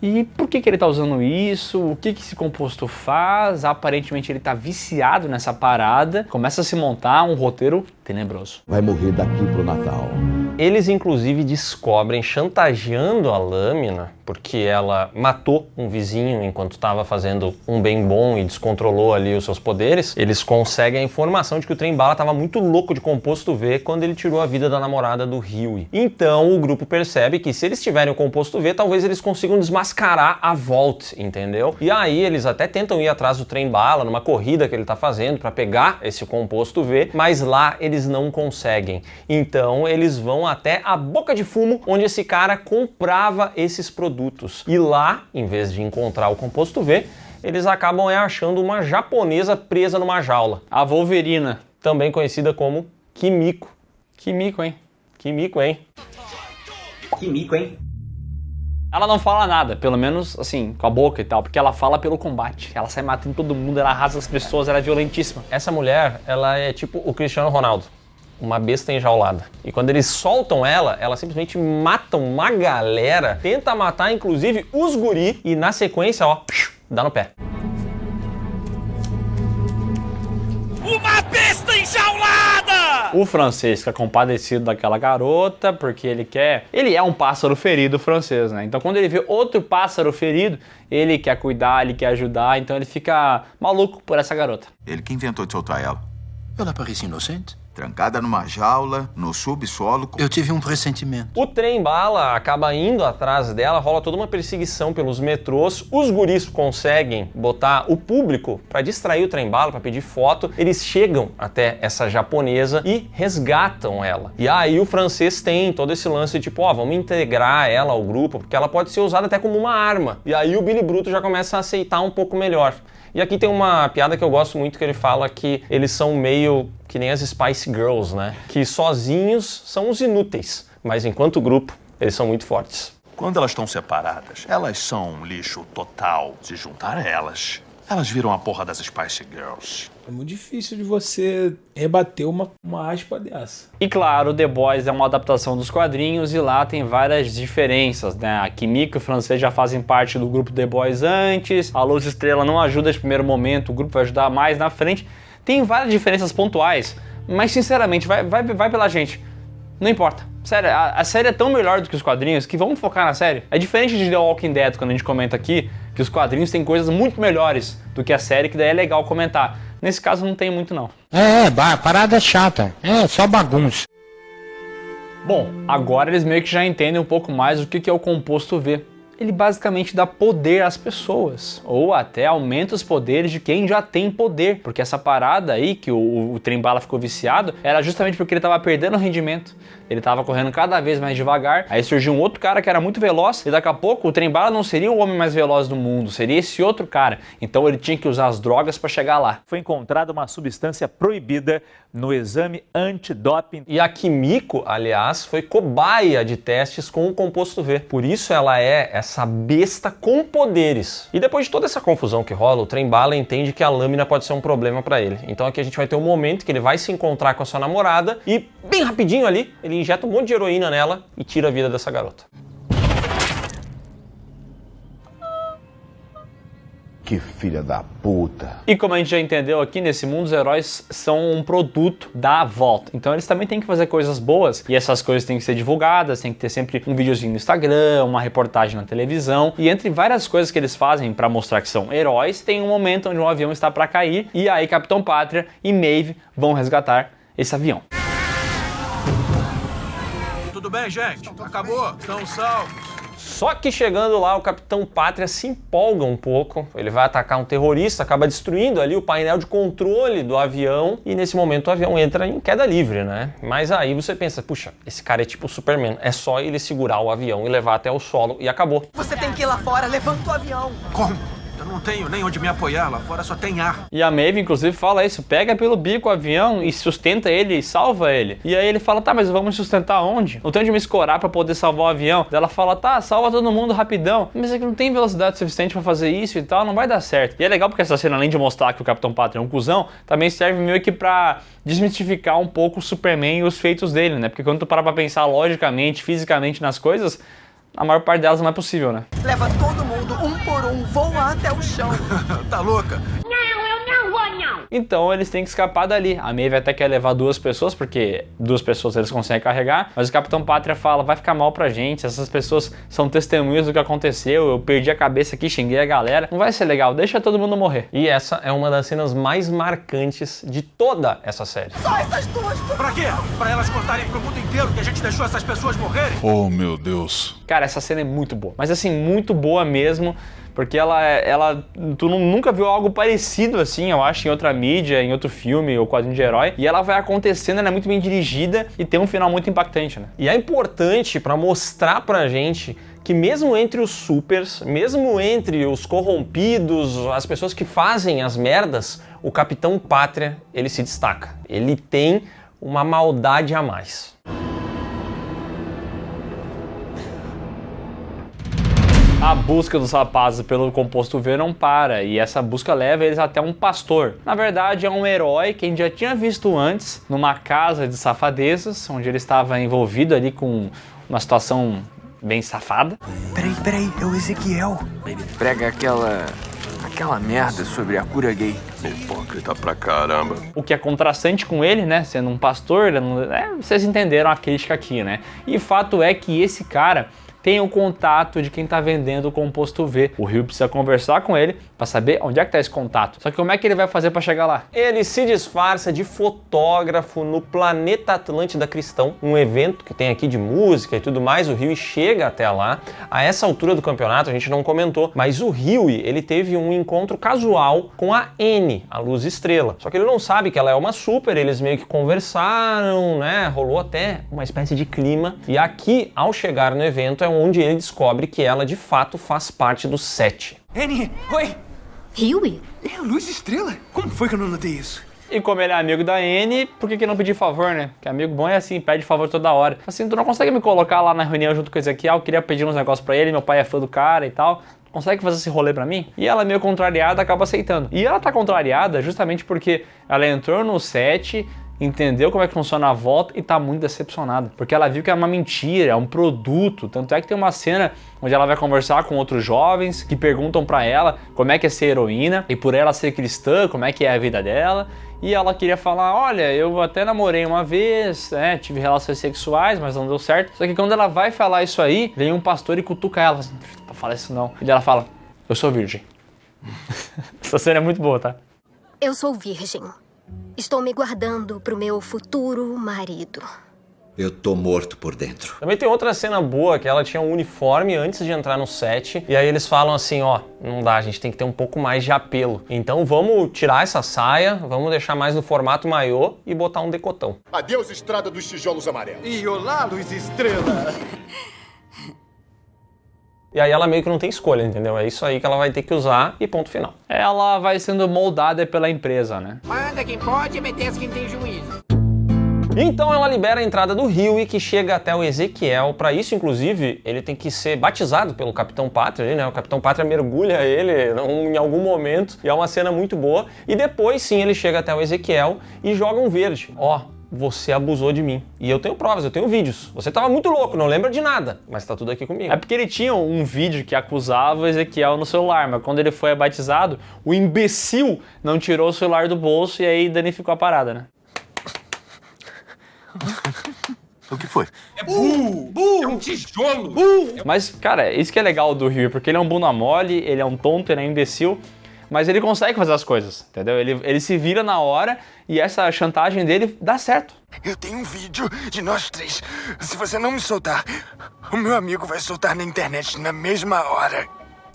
E por que ele tá usando isso? O que esse composto faz? Aparentemente ele tá viciado nessa parada. Começa a se montar um roteiro tenebroso. Vai morrer daqui pro Natal. Eles inclusive descobrem, chantageando a lâmina, porque ela matou um vizinho enquanto estava fazendo um bem bom e descontrolou ali os seus poderes. Eles conseguem a informação de que o trem-bala estava muito louco de composto V quando ele tirou a vida da namorada do Huey. Então o grupo percebe que se eles tiverem o composto V, talvez eles consigam desmascarar a Vault, entendeu? E aí eles até tentam ir atrás do trem-bala numa corrida que ele está fazendo para pegar esse composto V, mas lá eles não conseguem. Então eles vão até a boca de fumo onde esse cara comprava esses produtos. E lá, em vez de encontrar o composto V, eles acabam achando uma japonesa presa numa jaula. A Wolverina. Também conhecida como Kimiko. Kimiko, hein? Kimiko, hein? Kimiko, hein? Ela não fala nada, pelo menos assim, com a boca e tal, porque ela fala pelo combate. Ela sai matando todo mundo, ela arrasa as pessoas, ela é violentíssima. Essa mulher, ela é tipo o Cristiano Ronaldo. Uma besta enjaulada. E quando eles soltam ela simplesmente mata uma galera, tenta matar inclusive os guri e na sequência, ó, dá no pé. Uma besta enjaulada! O francês fica compadecido daquela garota porque ele é um pássaro ferido francês, né? Então quando ele vê outro pássaro ferido, ele quer cuidar, ele quer ajudar, então ele fica maluco por essa garota. Ele que inventou de soltar ela. Ela parecia inocente. Trancada numa jaula, no subsolo. Eu tive um pressentimento. O trem-bala acaba indo atrás dela, rola toda uma perseguição pelos metrôs. Os guris conseguem botar o público para distrair o trem-bala, para pedir foto. Eles chegam até essa japonesa e resgatam ela. E aí o francês tem todo esse lance de tipo, ó, vamos integrar ela ao grupo, porque ela pode ser usada até como uma arma. E aí o Billy Bruto já começa a aceitar um pouco melhor. E aqui tem uma piada que eu gosto muito, que ele fala que eles são meio que nem as Spice Girls, né? Que sozinhos são os inúteis, mas enquanto grupo, eles são muito fortes. Quando elas estão separadas, elas são um lixo total. Se juntar a elas, elas viram a porra das Spice Girls. É muito difícil de você rebater uma aspa dessa. E claro, The Boys é uma adaptação dos quadrinhos e lá tem várias diferenças, né? A Kimiko e o francês já fazem parte do grupo The Boys antes, a Luz Estrela não ajuda de primeiro momento, o grupo vai ajudar mais na frente. Tem várias diferenças pontuais, mas sinceramente, vai pela gente. Não importa. Sério, a série é tão melhor do que os quadrinhos que vamos focar na série. É diferente de The Walking Dead, quando a gente comenta aqui, que os quadrinhos têm coisas muito melhores do que a série, que daí é legal comentar. Nesse caso não tem muito não. Parada chata. É, só bagunça. Bom, agora eles meio que já entendem um pouco mais o que é o composto V. Ele basicamente dá poder às pessoas, ou até aumenta os poderes de quem já tem poder, porque essa parada aí que o trem-bala ficou viciado era justamente porque ele estava perdendo rendimento, ele estava correndo cada vez mais devagar, aí surgiu um outro cara que era muito veloz, e daqui a pouco o trem-bala não seria o homem mais veloz do mundo, seria esse outro cara, então ele tinha que usar as drogas para chegar lá. Foi encontrada uma substância proibida no exame antidoping. E a Kimiko, aliás, foi cobaia de testes com o composto V, por isso ela é essa besta com poderes. E depois de toda essa confusão que rola, o trem-bala entende que a lâmina pode ser um problema para ele. Então aqui a gente vai ter um momento que ele vai se encontrar com a sua namorada e, bem rapidinho ali, ele injeta um monte de heroína nela e tira a vida dessa garota. Que filha da puta. E como a gente já entendeu aqui, nesse mundo os heróis são um produto da Vault. Então eles também têm que fazer coisas boas e essas coisas têm que ser divulgadas, tem que ter sempre um videozinho no Instagram, uma reportagem na televisão. E entre várias coisas que eles fazem para mostrar que são heróis, tem um momento onde um avião está para cair e aí Capitão Pátria e Maeve vão resgatar esse avião. Tudo bem, gente? Acabou? Estão salvos. Só que chegando lá, o Capitão Pátria se empolga um pouco, ele vai atacar um terrorista, acaba destruindo ali o painel de controle do avião e nesse momento o avião entra em queda livre, né? Mas aí você pensa, puxa, esse cara é tipo o Superman, é só ele segurar o avião e levar até o solo e acabou. Você tem que ir lá fora, levanta o avião. Como? Eu Não tenho nem onde me apoiar, lá fora só tem ar. E a Maeve, inclusive, fala isso, pega pelo bico o avião e sustenta ele e salva ele. E aí ele fala, tá, mas vamos sustentar onde? Não tem onde me escorar pra poder salvar o avião. Daí ela fala, tá, salva todo mundo rapidão. Mas é que não tem velocidade suficiente pra fazer isso e tal, não vai dar certo. E é legal porque essa cena, além de mostrar que o Capitão Pátria é um cuzão, também serve meio que pra desmistificar um pouco o Superman e os feitos dele, né? Porque quando tu para pra pensar logicamente, fisicamente nas coisas, a maior parte delas não é possível, né? Leva todo mundo, um por um, voa até o chão. Tá louca? Então eles têm que escapar dali. A Maeve até quer levar 2 pessoas, porque 2 pessoas eles conseguem carregar, mas o Capitão Pátria fala, vai ficar mal pra gente, essas pessoas são testemunhas do que aconteceu, eu perdi a cabeça aqui, xinguei a galera, não vai ser legal, deixa todo mundo morrer. E essa é uma das cenas mais marcantes de toda essa série. Só essas 2! Pra quê? Pra elas contarem pro mundo inteiro que a gente deixou essas pessoas morrerem? Oh, meu Deus. Cara, essa cena é muito boa, mas assim, muito boa mesmo. Porque tu nunca viu algo parecido assim, eu acho, em outra mídia, em outro filme ou quadrinho de herói. E ela vai acontecendo, ela é muito bem dirigida e tem um final muito impactante, né? E é importante pra mostrar pra gente que mesmo entre os supers, mesmo entre os corrompidos, as pessoas que fazem as merdas, o Capitão Pátria, ele se destaca. Ele tem uma maldade a mais. A busca dos rapazes pelo composto V não para, e essa busca leva eles até um pastor. Na verdade, é um herói que a gente já tinha visto antes, numa casa de safadezas, onde ele estava envolvido ali com uma situação bem safada. Peraí, é o Ezequiel. Ele prega aquela merda sobre a cura gay. Hipócrita pra caramba. O que é contrastante com ele, né, sendo um pastor, vocês entenderam a crítica aqui, né? E fato é que esse cara tem o contato de quem tá vendendo o composto V. O Rio precisa conversar com ele para saber onde é que tá esse contato. Só que como é que ele vai fazer para chegar lá? Ele se disfarça de fotógrafo no Planeta Atlântida Cristão, um evento que tem aqui de música e tudo mais. O Rio chega até lá. A essa altura do campeonato a gente não comentou, mas o Rio, ele teve um encontro casual com a N, a Luz Estrela. Só que ele não sabe que ela é uma super, eles meio que conversaram, né? Rolou até uma espécie de clima. E aqui, ao chegar no evento, é onde ele descobre que ela de fato faz parte do set. Annie, oi! Huey? É a Luz Estrela? Como foi que eu não notei isso? E como ele é amigo da Anne, por que não pedir favor, né? Porque amigo bom é assim, pede favor toda hora. Assim, tu não consegue me colocar lá na reunião junto com o Ezequiel, eu queria pedir uns negócios pra ele, meu pai é fã do cara e tal. Consegue fazer esse rolê pra mim? E ela, meio contrariada, acaba aceitando. E ela tá contrariada justamente porque ela entrou no set, entendeu como é que funciona a volta e tá muito decepcionada. Porque ela viu que é uma mentira, é um produto. Tanto é que tem uma cena onde ela vai conversar com outros jovens que perguntam pra ela como é que é ser heroína e por ela ser cristã, como é que é a vida dela. E ela queria falar, olha, eu até namorei uma vez, tive relações sexuais, mas não deu certo. Só que quando ela vai falar isso aí, vem um pastor e cutuca ela, assim, não fala isso não. E ela fala, eu sou virgem. Essa cena é muito boa, tá? Eu sou virgem. Estou me guardando pro meu futuro marido. Eu tô morto por dentro. Também tem outra cena boa, que ela tinha um uniforme antes de entrar no set, e aí eles falam assim, ó, não dá, a gente tem que ter um pouco mais de apelo. Então vamos tirar essa saia, vamos deixar mais no formato maiô e botar um decotão. Adeus, Estrada dos Tijolos Amarelos. E olá, Luz Estrela. E aí ela meio que não tem escolha, entendeu? É isso aí que ela vai ter que usar e ponto final. Ela vai sendo moldada pela empresa, né? Manda quem pode, obedece quem tem juízo. Então ela libera a entrada do Huey, que chega até o Ezequiel. Para isso, inclusive, ele tem que ser batizado pelo Capitão Pátria, né? O Capitão Pátria mergulha ele em algum momento, e é uma cena muito boa. E depois, sim, ele chega até o Ezequiel e joga um verde. Ó, você abusou de mim. E eu tenho provas, eu tenho vídeos. Você tava muito louco, não lembra de nada, mas tá tudo aqui comigo. É porque ele tinha um vídeo que acusava o Ezequiel no celular, mas quando ele foi batizado, o imbecil não tirou o celular do bolso e aí danificou a parada, né? O que foi? É burro! É um tijolo! Mas, cara, isso que é legal do Huey, porque ele é um bunda mole, ele é um tonto, ele é um imbecil, mas ele consegue fazer as coisas, entendeu? Ele se vira na hora e essa chantagem dele dá certo. Eu tenho um vídeo de nós três. Se você não me soltar, o meu amigo vai soltar na internet na mesma hora.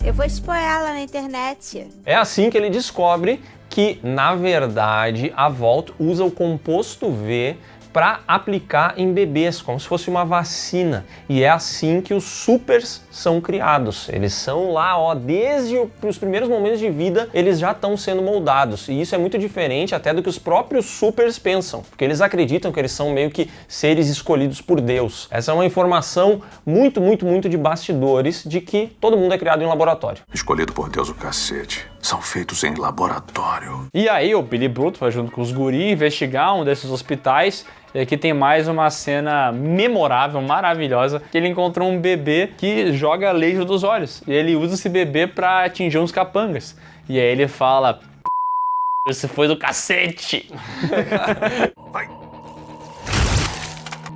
Eu vou expor ela na internet. É assim que ele descobre que, na verdade, a Vault usa o composto V para aplicar em bebês, como se fosse uma vacina. E é assim que os supers são criados. Eles são lá, ó, desde os primeiros momentos de vida, eles já estão sendo moldados. E isso é muito diferente até do que os próprios supers pensam, porque eles acreditam que eles são meio que seres escolhidos por Deus. Essa é uma informação muito de bastidores de que todo mundo é criado em laboratório. Escolhido por Deus o cacete. São feitos em laboratório. E aí o Billy Bruto vai junto com os guri investigar um desses hospitais. E aqui tem mais uma cena memorável, maravilhosa, que ele encontrou um bebê que joga laser dos olhos. E ele usa esse bebê pra atingir uns capangas. E aí ele fala... Isso foi do cacete! Vai.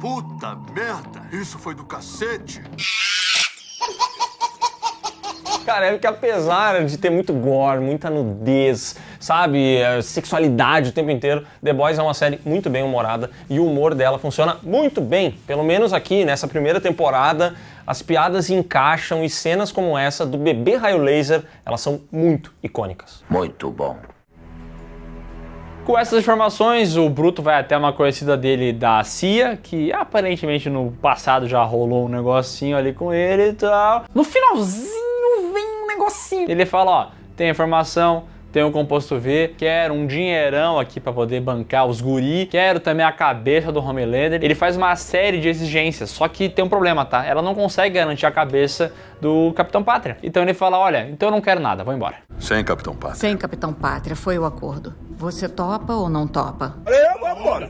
Puta merda! Isso foi do cacete! Cara, é que apesar de ter muito gore, muita nudez, sabe, sexualidade o tempo inteiro, The Boys é uma série muito bem humorada e o humor dela funciona muito bem. Pelo menos aqui, nessa primeira temporada, as piadas encaixam e cenas como essa do bebê raio laser, elas são muito icônicas. Muito bom. Com essas informações, o Bruto vai até uma conhecida dele da CIA, que aparentemente no passado já rolou um negocinho ali com ele e tal. No finalzinho vem um negocinho. Ele fala, ó, tem informação, tem um composto V, quero um dinheirão aqui pra poder bancar os guri, quero também a cabeça do Homelander. Ele faz uma série de exigências, só que tem um problema, tá? Ela não consegue garantir a cabeça do Capitão Pátria. Então ele fala, olha, então eu não quero nada, vou embora. Sem Capitão Pátria. Sem Capitão Pátria, foi o acordo. Você topa ou não topa?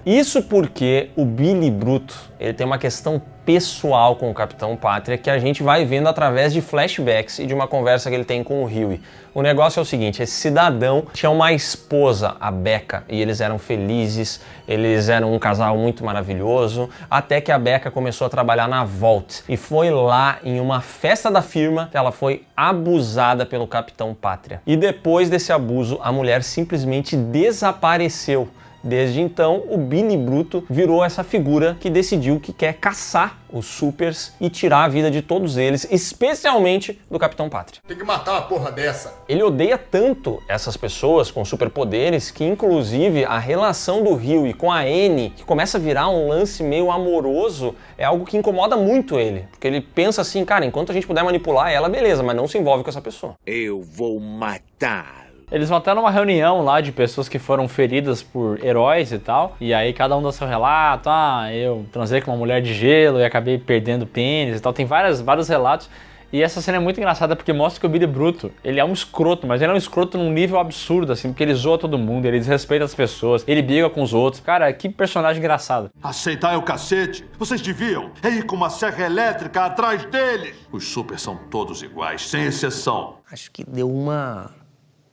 Isso porque o Billy Bruto, ele tem uma questão pessoal com o Capitão Pátria que a gente vai vendo através de flashbacks e de uma conversa que ele tem com o Hughie. O negócio é o seguinte, esse cidadão tinha uma esposa, a Becca, e eles eram felizes, eles eram um casal muito maravilhoso, até que a Becca começou a trabalhar na Vault. E foi lá, em uma festa da firma, que ela foi abusada pelo Capitão Pátria. E depois desse abuso, a mulher simplesmente desapareceu. Desde então, o Billy Bruto virou essa figura que decidiu que quer caçar os supers e tirar a vida de todos eles, especialmente do Capitão Pátria. Tem que matar uma porra dessa. Ele odeia tanto essas pessoas com superpoderes que, inclusive, a relação do Hughie com a Annie, que começa a virar um lance meio amoroso, é algo que incomoda muito ele. Porque ele pensa assim, cara, enquanto a gente puder manipular ela, beleza, mas não se envolve com essa pessoa. Eu vou matar. Eles vão até numa reunião lá de pessoas que foram feridas por heróis e tal. E aí cada um dá seu relato. Ah, eu transei com uma mulher de gelo e acabei perdendo pênis e tal. Tem vários relatos. E essa cena é muito engraçada porque mostra que o Billy Bruto, ele é um escroto, mas ele é um escroto num nível absurdo, assim, porque ele zoa todo mundo, ele desrespeita as pessoas, ele briga com os outros. Cara, que personagem engraçado. Aceitar é o cacete? Vocês deviam ir com uma serra elétrica atrás deles. Os supers são todos iguais, sem exceção. Acho que deu uma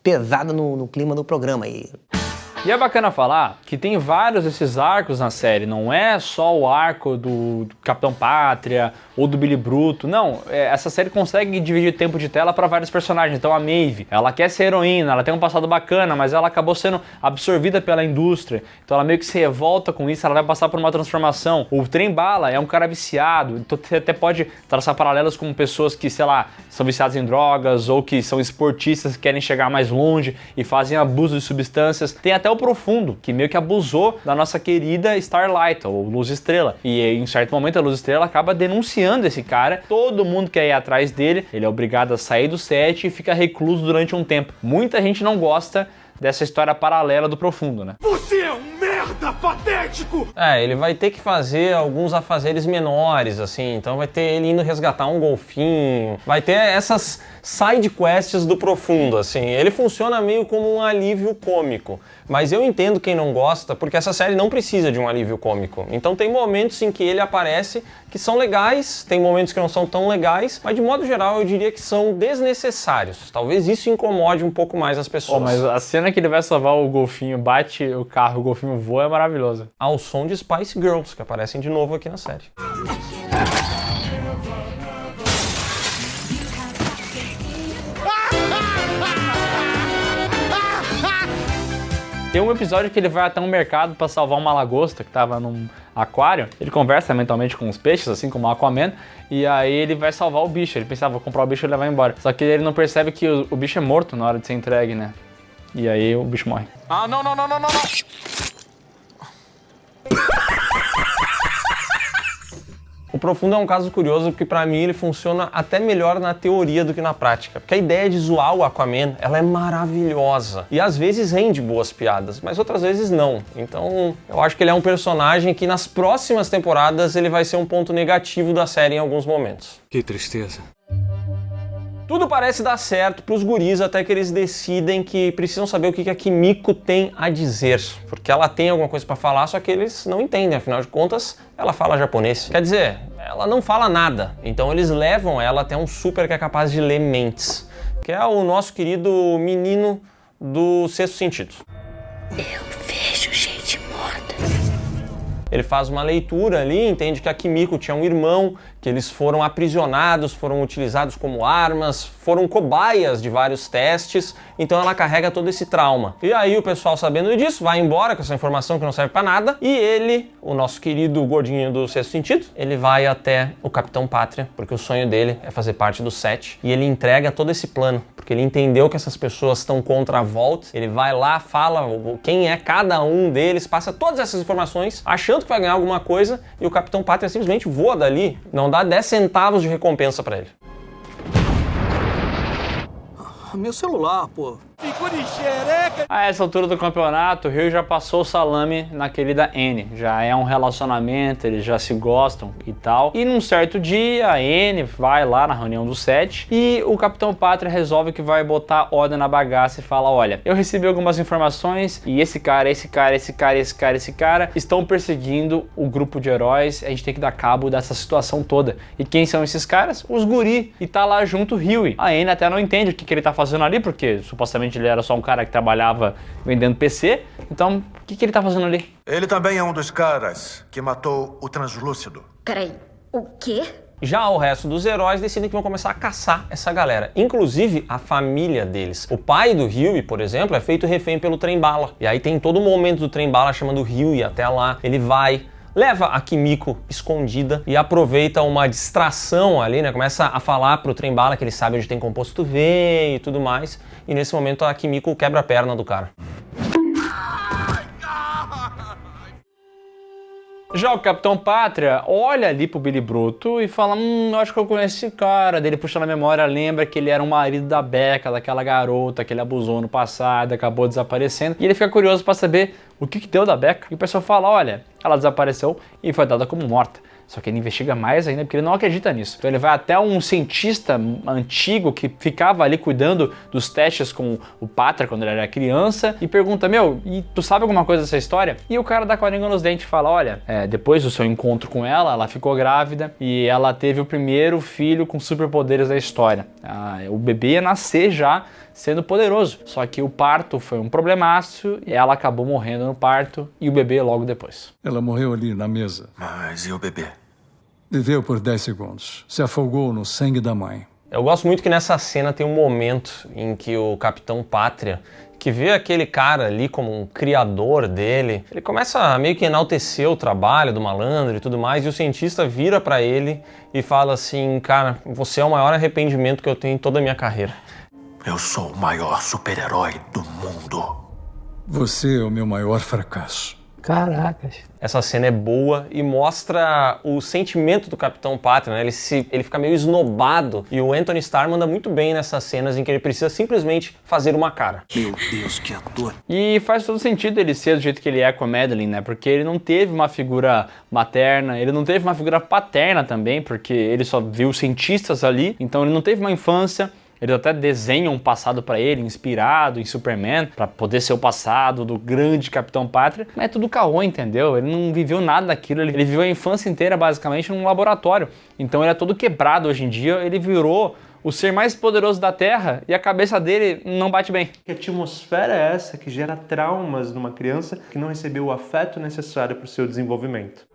pesada no clima do programa aí. E é bacana falar que tem vários desses arcos na série, não é só o arco do Capitão Pátria ou do Billy Bruto, não, essa série consegue dividir tempo de tela para vários personagens. Então a Maeve, ela quer ser heroína, ela tem um passado bacana, mas ela acabou sendo absorvida pela indústria, então ela meio que se revolta com isso, ela vai passar por uma transformação. O Trem-Bala é um cara viciado, então você até pode traçar paralelos com pessoas que, sei lá, são viciadas em drogas ou que são esportistas que querem chegar mais longe e fazem abuso de substâncias. Tem até o Profundo, que meio que abusou da nossa querida Starlight, ou Luz Estrela. E em um certo momento a Luz Estrela acaba denunciando esse cara, todo mundo quer ir atrás dele, ele é obrigado a sair do set e fica recluso durante um tempo. Muita gente não gosta dessa história paralela do Profundo, né? Você é um merda patético! Ele vai ter que fazer alguns afazeres menores, assim, então vai ter ele indo resgatar um golfinho, vai ter essas side quests do Profundo, assim, ele funciona meio como um alívio cômico, mas eu entendo quem não gosta, porque essa série não precisa de um alívio cômico, então tem momentos em que ele aparece que são legais, tem momentos que não são tão legais, mas de modo geral eu diria que são desnecessários, talvez isso incomode um pouco mais as pessoas. Mas a cena que ele vai salvar o golfinho, bate o carro, o golfinho voa, é maravilhosa. Ao som de Spice Girls, que aparecem de novo aqui na série. Tem um episódio que ele vai até um mercado pra salvar uma lagosta que tava num aquário. Ele conversa mentalmente com os peixes, assim como o Aquaman, e aí ele vai salvar o bicho. Ele pensava, vou comprar o bicho e levar embora. Só que ele não percebe que o bicho é morto na hora de ser entregue, né? E aí o bicho morre. Ah, não. O Profundo é um caso curioso porque pra mim ele funciona até melhor na teoria do que na prática. Porque a ideia de zoar o Aquaman, ela é maravilhosa. E às vezes rende boas piadas, mas outras vezes não. Então eu acho que ele é um personagem que nas próximas temporadas ele vai ser um ponto negativo da série em alguns momentos. Que tristeza. Tudo parece dar certo pros guris até que eles decidem que precisam saber o que a Kimiko tem a dizer. Porque ela tem alguma coisa pra falar, só que eles não entendem, afinal de contas, ela fala japonês. Quer dizer, ela não fala nada. Então eles levam ela até um super que é capaz de ler mentes. Que é o nosso querido menino do Sexto Sentido. Eu vejo gente morta. Ele faz uma leitura ali, entende que a Kimiko tinha um irmão, que eles foram aprisionados, foram utilizados como armas, foram cobaias de vários testes, então ela carrega todo esse trauma. E aí o pessoal, sabendo disso, vai embora com essa informação que não serve pra nada, e ele, o nosso querido gordinho do Sexto Sentido, ele vai até o Capitão Pátria, porque o sonho dele é fazer parte do 7, e ele entrega todo esse plano, porque ele entendeu que essas pessoas estão contra a Vault, ele vai lá, fala quem é cada um deles, passa todas essas informações, achando que vai ganhar alguma coisa, e o Capitão Pátria simplesmente voa dali, não dá 10 centavos de recompensa pra ele. Meu celular, pô. Ficou de xereca! A essa altura do campeonato, o Rio já passou o salame na querida Anne. Já é um relacionamento, eles já se gostam e tal. E num certo dia, a Anne vai lá na reunião do 7 e o Capitão Pátria resolve que vai botar ordem na bagaça e fala: olha, eu recebi algumas informações e esse cara estão perseguindo o grupo de heróis. A gente tem que dar cabo dessa situação toda. E quem são esses caras? Os guri. E tá lá junto o Huey. A Anne até não entende o que ele tá fazendo ali, porque supostamente ele era só um cara que trabalhava vendendo PC. Então, o que ele tá fazendo ali? Ele também é um dos caras que matou o Translúcido. Peraí, o quê? Já o resto dos heróis decidem que vão começar a caçar essa galera, inclusive a família deles. O pai do Huey, por exemplo, é feito refém pelo Trem-Bala. E aí tem todo o momento do Trem-Bala chamando o Huey até lá. Ele vai, leva a Kimiko escondida e aproveita uma distração ali, né? Começa a falar pro Trem-Bala que ele sabe onde tem composto V e tudo mais. E nesse momento a Kimiko quebra a perna do cara. Já o Capitão Pátria olha ali pro Billy Bruto e fala: eu acho que eu conheço esse cara. Dele puxa na memória, lembra que ele era um marido da Becca, daquela garota que ele abusou no passado, acabou desaparecendo. E ele fica curioso pra saber o que deu da Becca. E o pessoal fala: olha, ela desapareceu e foi dada como morta. Só que ele investiga mais ainda porque ele não acredita nisso. Então ele vai até um cientista antigo que ficava ali cuidando dos testes com o Pátria quando ele era criança e pergunta: meu, e tu sabe alguma coisa dessa história? E o cara dá com a língua nos dentes e fala: olha, depois do seu encontro com ela, ela ficou grávida e ela teve o primeiro filho com superpoderes da história. O bebê ia nascer já sendo poderoso. Só que o parto foi um problemaço e ela acabou morrendo no parto e o bebê logo depois. Ela morreu ali na mesa. Mas e o bebê? Viveu por 10 segundos. Se afogou no sangue da mãe. Eu gosto muito que nessa cena tem um momento em que o Capitão Pátria, que vê aquele cara ali como um criador dele, ele começa a meio que enaltecer o trabalho do malandro e tudo mais, e o cientista vira pra ele e fala assim: cara, você é o maior arrependimento que eu tenho em toda a minha carreira. Eu sou o maior super-herói do mundo. Você é o meu maior fracasso. Caracas. Essa cena é boa e mostra o sentimento do Capitão Pátria, né? Ele fica meio esnobado e o Anthony Starr manda muito bem nessas cenas em que ele precisa simplesmente fazer uma cara. Meu Deus, que ator! E faz todo sentido ele ser do jeito que ele é com a Madeline, né? Porque ele não teve uma figura materna, ele não teve uma figura paterna também, porque ele só viu cientistas ali, então ele não teve uma infância. Eles até desenham um passado pra ele, inspirado em Superman, pra poder ser o passado do grande Capitão Pátria, mas é tudo caô, entendeu? Ele não viveu nada daquilo, ele viveu a infância inteira basicamente num laboratório. Então ele é todo quebrado hoje em dia, ele virou o ser mais poderoso da Terra e a cabeça dele não bate bem. Que atmosfera é essa que gera traumas numa criança que não recebeu o afeto necessário para o seu desenvolvimento?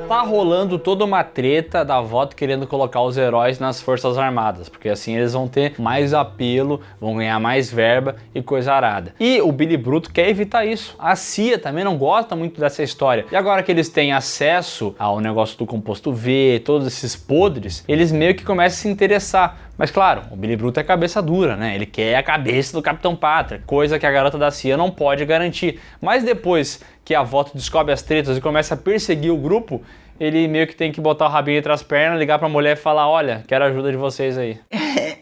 Tá rolando toda uma treta da Vought querendo colocar os heróis nas Forças Armadas, porque assim eles vão ter mais apelo, vão ganhar mais verba e coisa arada. E o Billy Bruto quer evitar isso. A CIA também não gosta muito dessa história. E agora que eles têm acesso ao negócio do composto V, todos esses podres, eles meio que começam a se interessar. Mas claro, o Billy Bruto é cabeça dura, né? Ele quer a cabeça do Capitão Pátria, coisa que a garota da CIA não pode garantir. Mas depois que a Vought descobre as tretas e começa a perseguir o grupo, ele meio que tem que botar o rabinho entre as pernas, ligar pra mulher e falar, olha, quero a ajuda de vocês aí.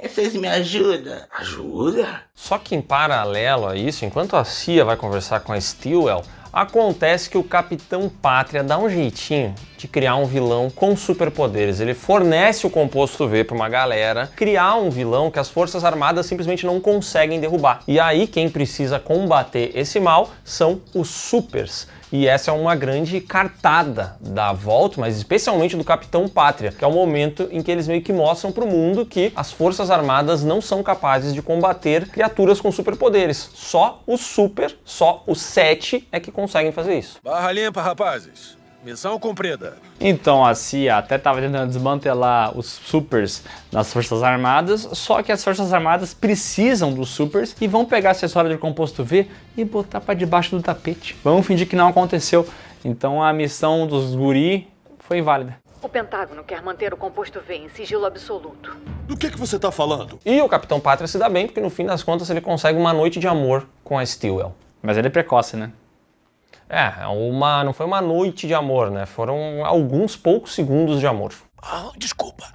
Vocês me ajudam? Ajuda? Só que em paralelo a isso, enquanto a Cia vai conversar com a Stillwell, acontece que o Capitão Pátria dá um jeitinho de criar um vilão com superpoderes. Ele fornece o composto V para uma galera criar um vilão que as Forças Armadas simplesmente não conseguem derrubar. E aí quem precisa combater esse mal são os Supers. E essa é uma grande cartada da Vault, mas especialmente do Capitão Pátria, que é o momento em que eles meio que mostram para o mundo que as Forças Armadas não são capazes de combater criaturas com superpoderes. Só o Super, só os 7 é que conseguem fazer isso. Barra limpa, rapazes. Missão cumprida. Então a CIA até estava tentando desmantelar os Supers nas Forças Armadas, só que as Forças Armadas precisam dos Supers e vão pegar a acessório de composto V e botar para debaixo do tapete. Vamos fingir que não aconteceu. Então a missão dos guri foi inválida. O Pentágono quer manter o composto V em sigilo absoluto. Do que você tá falando? E o Capitão Pátria se dá bem, porque no fim das contas ele consegue uma noite de amor com a Stillwell. Mas ele é precoce, né? Não foi uma noite de amor, né? Foram alguns poucos segundos de amor. Desculpa.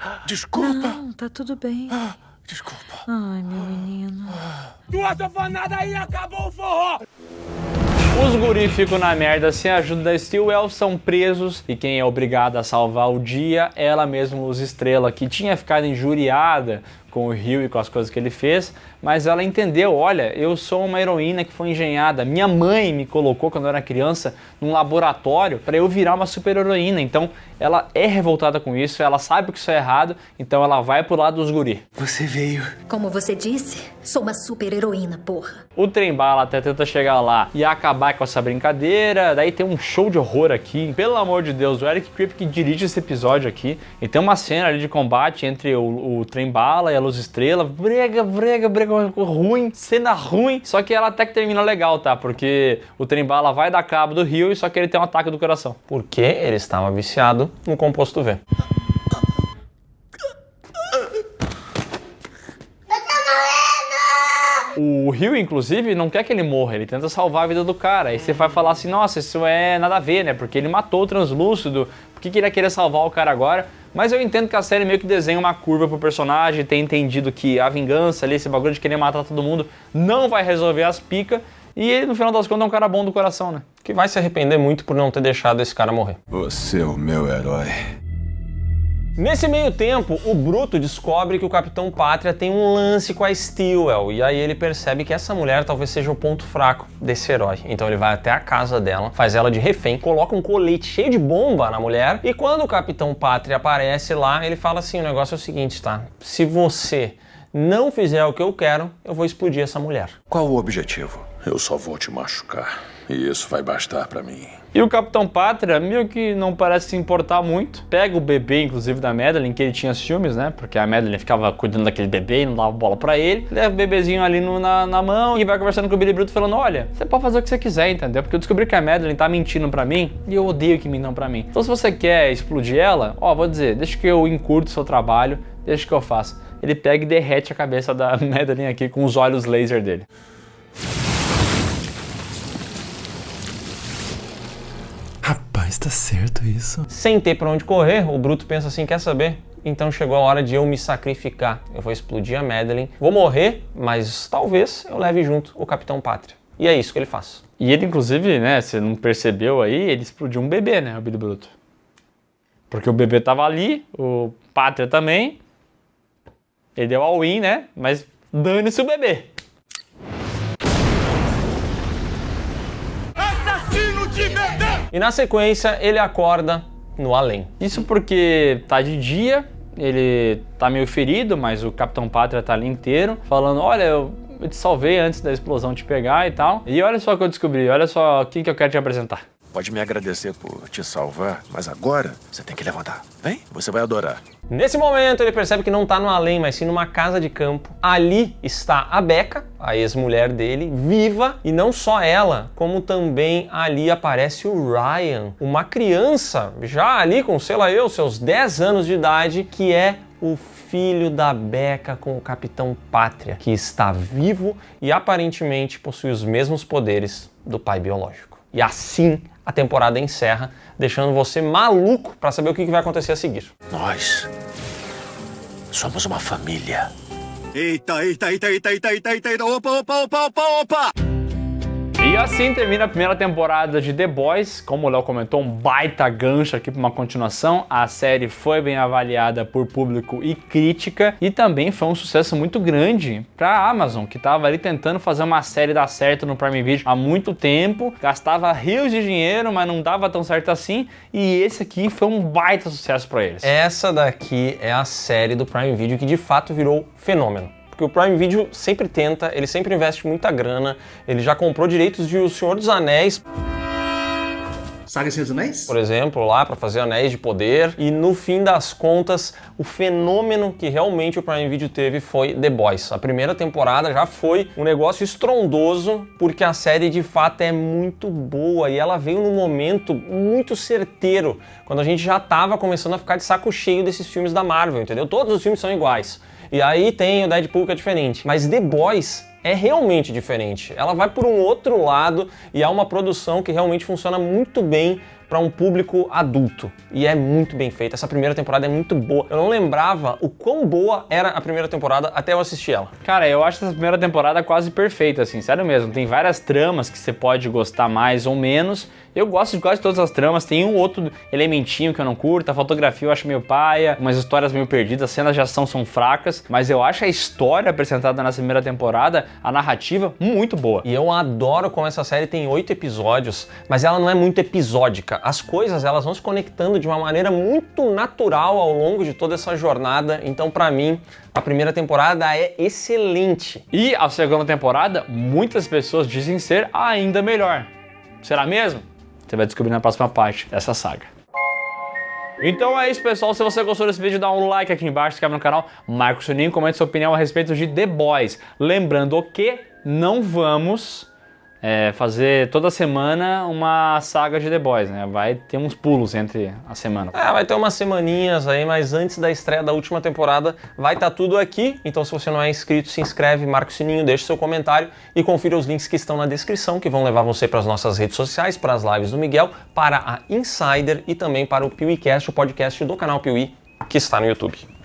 Não, tá tudo bem. Desculpa. Ai, meu menino. Tua safanada aí, acabou o forró! Os guri ficam na merda sem a ajuda da Stillwell, são presos e quem é obrigado a salvar o dia é ela mesma, Luz Estrela, que tinha ficado injuriada com o Rio e com as coisas que ele fez, mas ela entendeu, olha, eu sou uma heroína que foi engenhada, minha mãe me colocou quando eu era criança num laboratório para eu virar uma super heroína, então ela é revoltada com isso, ela sabe que isso é errado, então ela vai pro lado dos guri. Você veio. Como você disse, sou uma super heroína, porra. O Trem-Bala até tenta chegar lá e acabar com essa brincadeira, daí tem um show de horror aqui, pelo amor de Deus, o Eric Kripke dirige esse episódio aqui, e tem uma cena ali de combate entre o Trem-Bala e a Luz Estrela, brega ruim, cena ruim, só que ela até que termina legal, tá? Porque o Trem-Bala vai dar cabo do Rio e só que ele tem um ataque do coração. Porque ele estava viciado no composto V. O Rio, inclusive, não quer que ele morra, ele tenta salvar a vida do cara. Aí você vai falar assim, nossa, isso é nada a ver, né? Porque ele matou o Translúcido, por que ele ia querer salvar o cara agora? Mas eu entendo que a série meio que desenha uma curva pro personagem, tem entendido que a vingança ali, esse bagulho de querer matar todo mundo, não vai resolver as picas. E ele, no final das contas, é um cara bom do coração, né? Que vai se arrepender muito por não ter deixado esse cara morrer. Você é o meu herói. Nesse meio tempo, o Bruto descobre que o Capitão Pátria tem um lance com a Stillwell, e aí ele percebe que essa mulher talvez seja o ponto fraco desse herói. Então ele vai até a casa dela, faz ela de refém, coloca um colete cheio de bomba na mulher, e quando o Capitão Pátria aparece lá, ele fala assim, o negócio é o seguinte, tá? Se você não fizer o que eu quero, eu vou explodir essa mulher. Qual o objetivo? Eu só vou te machucar, e isso vai bastar pra mim. E o Capitão Pátria meio que não parece se importar muito. Pega o bebê, inclusive, da Madeleine, que ele tinha ciúmes, né? Porque a Madeleine ficava cuidando daquele bebê e não dava bola pra ele. Leva o bebezinho ali na mão e vai conversando com o Billy Bruto falando, olha, você pode fazer o que você quiser, entendeu? Porque eu descobri que a Madeleine tá mentindo pra mim e eu odeio que mintam pra mim. Então se você quer explodir ela, ó, vou dizer, deixa que eu encurto o seu trabalho, deixa que eu faço. Ele pega e derrete a cabeça da Madeleine aqui com os olhos laser dele. Rapaz, tá certo isso? Sem ter pra onde correr, o Bruto pensa assim, quer saber? Então chegou a hora de eu me sacrificar. Eu vou explodir a Madeleine, vou morrer, mas talvez eu leve junto o Capitão Pátria. E é isso que ele faz. E ele, inclusive, né, você não percebeu aí, ele explodiu um bebê, né, o Billy Bruto. Porque o bebê tava ali, o Pátria também. Ele deu all-in, né, mas dane-se o bebê. E na sequência, ele acorda no além. Isso porque tá de dia, ele tá meio ferido, mas o Capitão Pátria tá ali inteiro, falando, olha, eu te salvei antes da explosão te pegar e tal. E olha só o que eu descobri, olha só quem que eu quero te apresentar. Pode me agradecer por te salvar, mas agora você tem que levantar. Vem, você vai adorar. Nesse momento, ele percebe que não tá no além, mas sim numa casa de campo. Ali está a Becca, a ex-mulher dele, viva, e não só ela, como também ali aparece o Ryan, uma criança, já ali com, sei lá eu, seus 10 anos de idade, que é o filho da Becca com o Capitão Pátria, que está vivo e aparentemente possui os mesmos poderes do pai biológico. E assim a temporada encerra, deixando você maluco para saber o que vai acontecer a seguir. Nós somos uma família. Eita, opa! E assim termina a primeira temporada de The Boys. Como o Léo comentou, um baita gancho aqui para uma continuação. A série foi bem avaliada por público e crítica e também foi um sucesso muito grande para a Amazon, que estava ali tentando fazer uma série dar certo no Prime Video há muito tempo, gastava rios de dinheiro, mas não dava tão certo assim, e esse aqui foi um baita sucesso para eles. Essa daqui é a série do Prime Video que de fato virou fenômeno. Porque o Prime Video sempre tenta, ele sempre investe muita grana, ele já comprou direitos de O Senhor dos Anéis, Saga Senhor dos Anéis? por exemplo, lá para fazer Anéis de Poder, e no fim das contas, o fenômeno que realmente o Prime Video teve foi The Boys. A primeira temporada já foi um negócio estrondoso, porque a série de fato é muito boa e ela veio num momento muito certeiro, quando a gente já estava começando a ficar de saco cheio desses filmes da Marvel, entendeu? Todos os filmes são iguais. E aí tem o Deadpool que é diferente. Mas The Boys é realmente diferente. Ela vai por um outro lado e é uma produção que realmente funciona muito bem para um público adulto. E é muito bem feita. Essa primeira temporada é muito boa. Eu não lembrava o quão boa era a primeira temporada até eu assistir ela. Cara, eu acho essa primeira temporada quase perfeita, assim, sério mesmo. Tem várias tramas que você pode gostar mais ou menos. Eu gosto de quase todas as tramas, tem um outro elementinho que eu não curto, a fotografia eu acho meio paia, umas histórias meio perdidas, as cenas de ação são fracas, mas eu acho a história apresentada nessa primeira temporada, a narrativa, muito boa. E eu adoro como essa série tem 8 episódios, mas ela não é muito episódica. As coisas, elas vão se conectando de uma maneira muito natural ao longo de toda essa jornada, então pra mim, a primeira temporada é excelente. E a segunda temporada, muitas pessoas dizem ser ainda melhor. Será mesmo? Você vai descobrir na próxima parte dessa saga. Então é isso, pessoal. Se você gostou desse vídeo, dá um like aqui embaixo, se inscreve no canal, marca o sininho, comente sua opinião a respeito de The Boys. Lembrando que não vamos fazer toda semana uma saga de The Boys, né? Vai ter uns pulos entre a semana. Vai ter umas semaninhas aí, mas antes da estreia da última temporada vai estar tudo aqui. Então se você não é inscrito, se inscreve, marca o sininho, deixa seu comentário e confira os links que estão na descrição, que vão levar você para as nossas redes sociais, para as lives do Miguel, para a Insider e também para o PeeWeeCast, o podcast do canal Piuí, que está no YouTube.